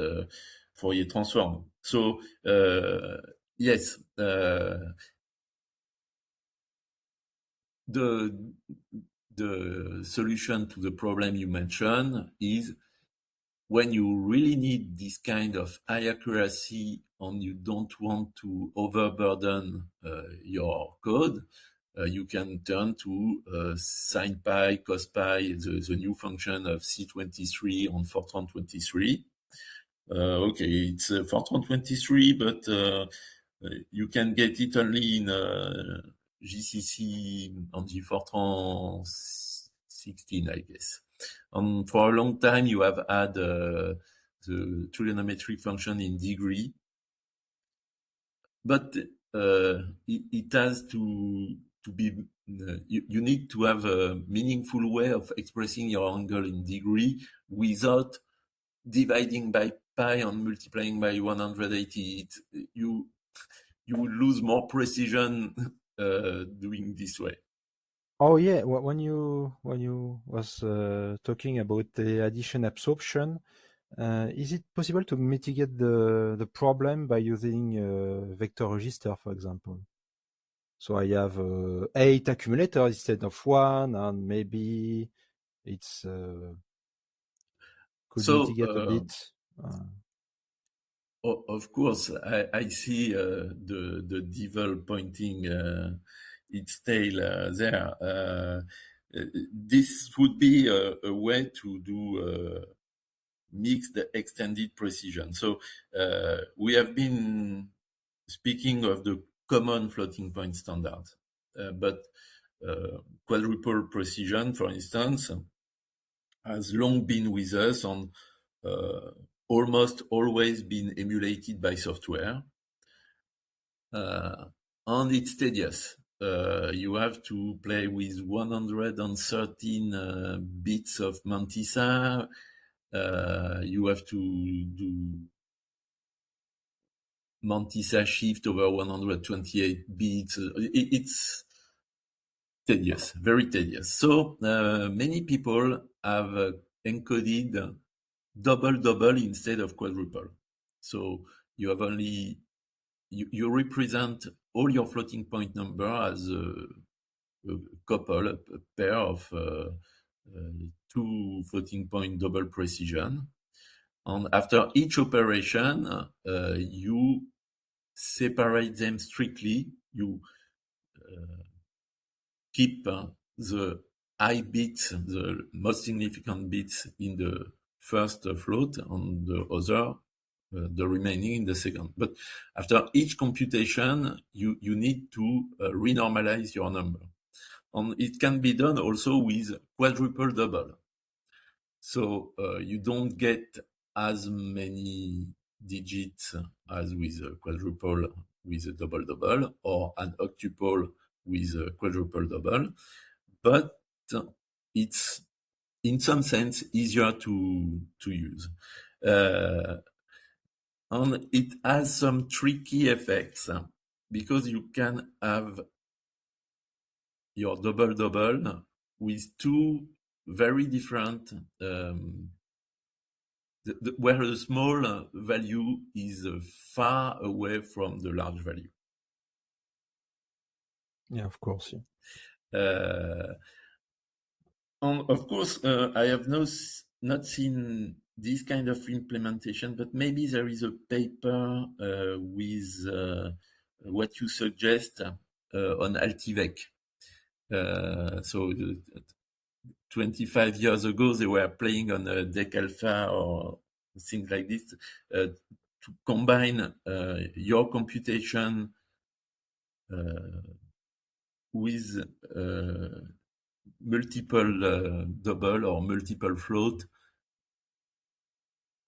Fourier transform. So yes, the solution to the problem you mentioned is when you really need this kind of high accuracy and you don't want to overburden your code, you can turn to sin pi, cos pi, the new function of C23 on Fortran 23. Okay, it's Fortran 23, but you can get it only in GCC on the Fortran 16, I guess. And for a long time, you have had the trigonometric function in degree, but it has to be. You need to have a meaningful way of expressing your angle in degree without dividing by pi and multiplying by 180. You will lose more precision doing this way. Oh yeah, when you was talking about the addition absorption, is it possible to mitigate the problem by using vector register, for example? So I have 8 accumulators instead of 1, and maybe it's could mitigate a bit. Of course, I see the devil pointing its tail there. This would be a way to do mixed extended precision. So we have been speaking of the common floating point standard, but quadruple precision, for instance, has long been with us and almost always been emulated by software. And it's tedious. You have to play with 113 bits of mantissa. You have to do mantissa shift over 128 bits. It's tedious, very tedious. So many people have encoded double instead of quadruple. So you have only you represent all your floating point number as a couple, a pair of two floating point double precision. And after each operation, you separate them strictly. You keep the high bits, the most significant bits in the first float, and the other, the remaining in the second. But after each computation, you need to renormalize your number. And it can be done also with quadruple double. So you don't get as many digits as with a quadruple with a double, or an octuple with a quadruple double, but it's in some sense easier to use. And it has some tricky effects because you can have your double with two very different where the small value is far away from the large value. Yeah, of course. Yeah. And of course, I have not seen this kind of implementation, but maybe there is a paper with what you suggest on Altivec. So 25 years ago, they were playing on a Deck Alpha or things like this to combine your computation with multiple double or multiple float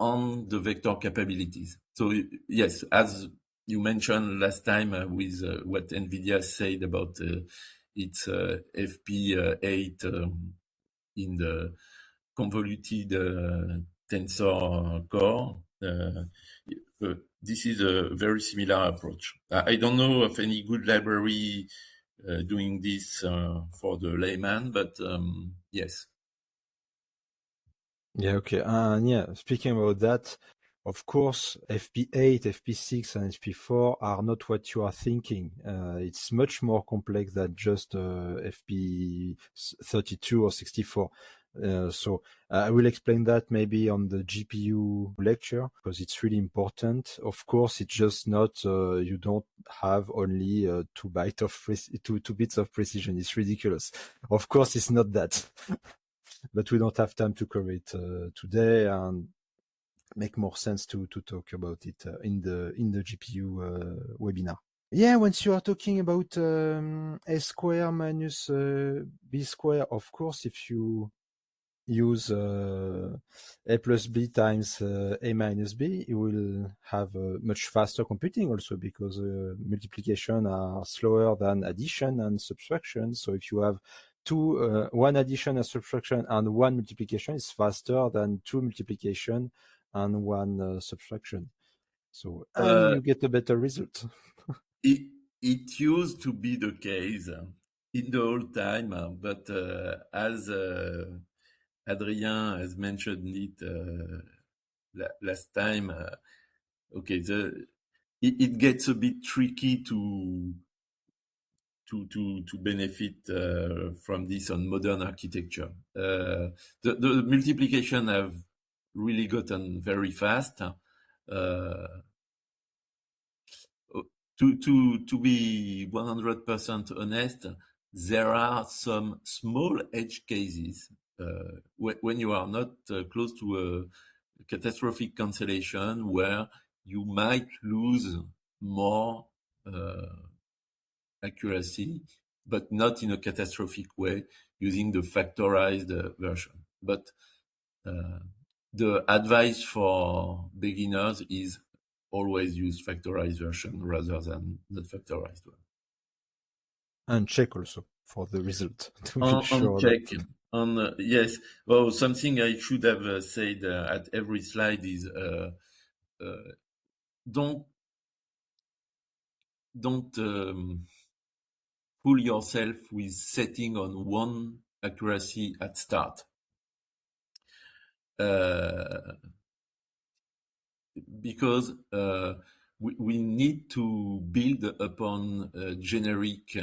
on the vector capabilities. So yes, as you mentioned last time with what NVIDIA said about its FP8 in the convoluted tensor core, this is a very similar approach. I don't know of any good library doing this for the layman, but yes. Yeah, okay. And yeah, speaking about that, of course, FP8, FP6, and FP4 are not what you are thinking. It's much more complex than just FP32 or 64. So I will explain that maybe on the GPU lecture because it's really important. Of course, it's just not you don't have only 2 bits of precision. It's ridiculous. Of course, it's not that. But we don't have time to cover it today. And make more sense to talk about it in the GPU webinar. Yeah, once you are talking about a square minus b square, of course, if you use a plus b times a minus b, you will have much faster computing also, because multiplication are slower than addition and subtraction. So if you have one addition and subtraction and one multiplication, is faster than two multiplication and one subtraction. So, and you get a better result. It used to be the case in the old time, but as Adrien has mentioned it last time, okay, it gets a bit tricky to benefit from this on modern architecture. The multiplication have really gotten very fast. To be 100% honest, there are some small edge cases when you are not close to a catastrophic cancellation, where you might lose more accuracy, but not in a catastrophic way, using the factorized version. But the advice for beginners is always use factorized version rather than not factorized one. And check also for the result to be sure. Check. Yes. Oh, something I should have said at every slide is don't fool yourself with setting on one accuracy at start. Because we need to build upon generic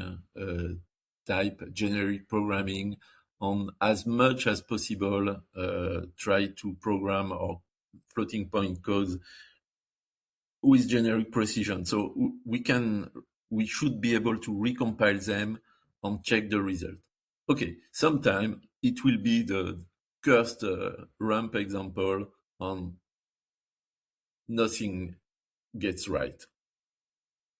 generic programming on as much as possible, try to program our floating point codes with generic precision. So we should be able to recompile them and check the result. Okay, sometime it will be the cursed ramp example on nothing gets right.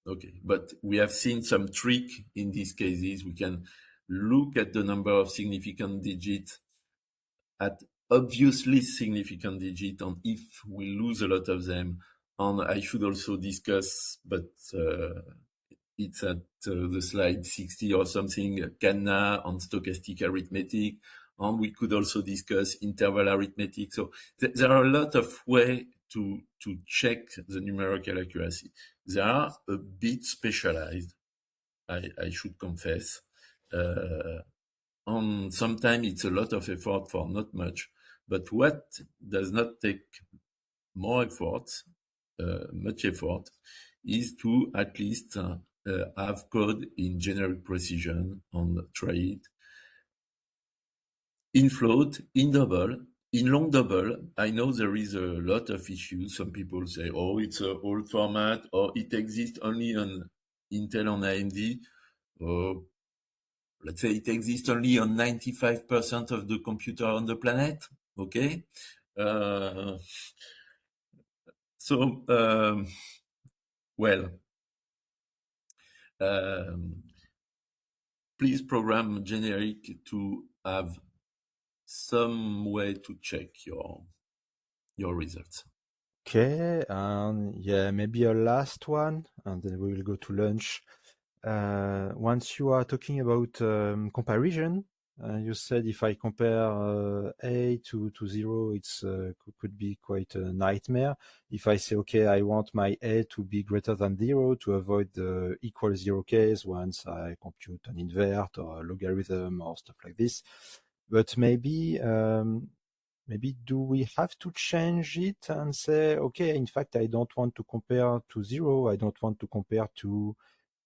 Okay, but we have seen some trick in these cases. We can look at the number of significant digits at obviously significant digits, and if we lose a lot of them, and I should also discuss, but it's at the slide 60 or something, CANA on stochastic arithmetic, and we could also discuss interval arithmetic. So there are a lot of ways to check the numerical accuracy. They are a bit specialized, I should confess. And sometimes it's a lot of effort for not much. But what does not take more effort, much effort, is to at least have code in generic precision and try it in float, in double. In long double, I know there is a lot of issues. Some people say, oh, it's an old format, or it exists only on Intel and AMD. Or let's say it exists only on 95% of the computer on the planet. Okay. Please program generic to have some way to check your results. Okay, and yeah, maybe a last one, and then we will go to lunch. Once you are talking about comparison, you said if I compare A to 0, it's could be quite a nightmare. If I say, okay, I want my A to be greater than 0 to avoid the equal 0 case once I compute an invert or a logarithm or stuff like this. But maybe do we have to change it and say, okay, in fact, I don't want to compare to 0. I don't want to compare to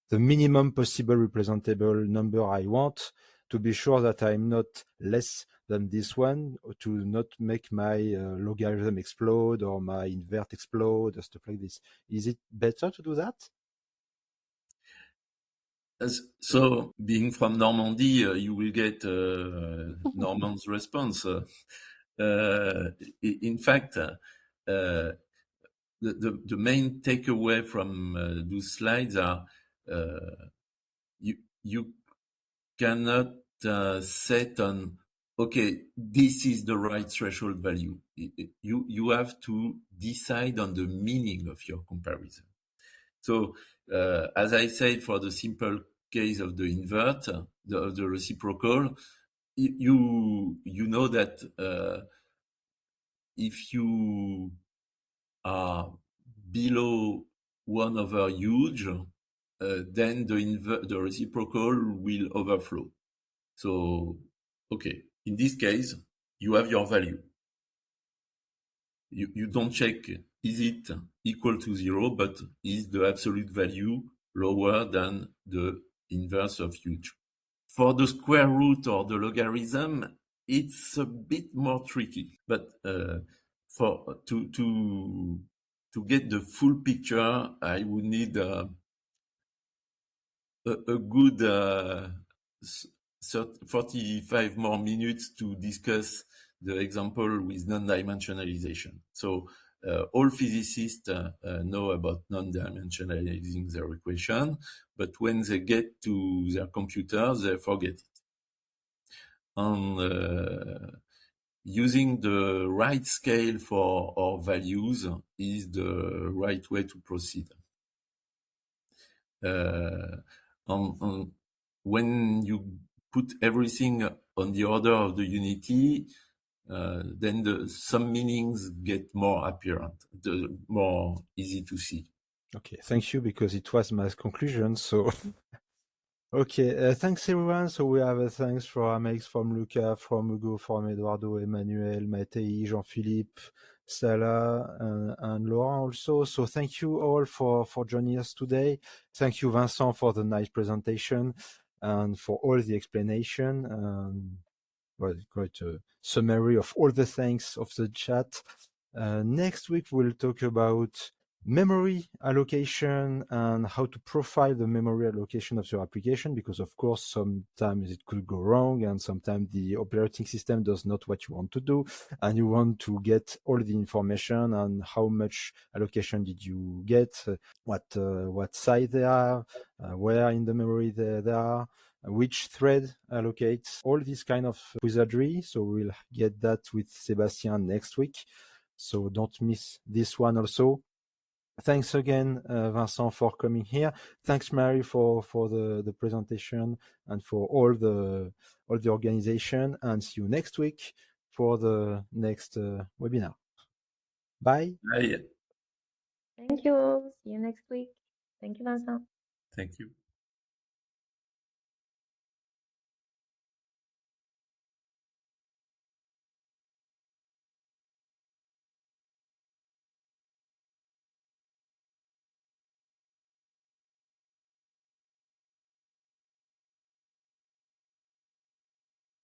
the minimum possible representable number I want, to be sure that I'm not less than this one, to not make my logarithm explode or my invert explode or stuff like this. Is it better to do that? So, being from Normandy, you will get Norman's response. In fact, the main takeaway from those slides are you cannot set on, okay, this is the right threshold value. You have to decide on the meaning of your comparison. So as I said, for the simple case of the invert, the reciprocal, you know that if you are below 1 over huge, then the reciprocal will overflow. So, okay, in this case, you have your value. You don't check, is it equal to 0, but is the absolute value lower than the inverse of huge? For the square root or the logarithm, it's a bit more tricky, but to get the full picture, I would need a good 45 more minutes to discuss the example with non-dimensionalization. So all physicists know about non-dimensionalizing their equation, but when they get to their computer, they forget it. And using the right scale for our values is the right way to proceed. And when you put everything on the order of the unity, then some meanings get more apparent, more easy to see. Okay, thank you, because it was my conclusion. So, okay, thanks everyone. So we have thanks from Amex, from Luca, from Hugo, from Eduardo, Emmanuel, Mattei, Jean-Philippe, Salah, and Laurent also. So thank you all for joining us today. Thank you, Vincent, for the nice presentation and for all the explanation. Well, quite a summary of all the thanks of the chat. Next week, we'll talk about memory allocation and how to profile the memory allocation of your application, because of course sometimes it could go wrong and sometimes the operating system does not what you want to do, and you want to get all the information on how much allocation did you get, what size they are, where in the memory they are, which thread allocates, all this kind of wizardry. So we'll get that with Sebastian next week, so don't miss this one also. Thanks again, Vincent, for coming here. Thanks, Mary, for the presentation and for all the organization. And see you next week for the next webinar. Bye. Bye. Thank you. See you next week. Thank you, Vincent. Thank you.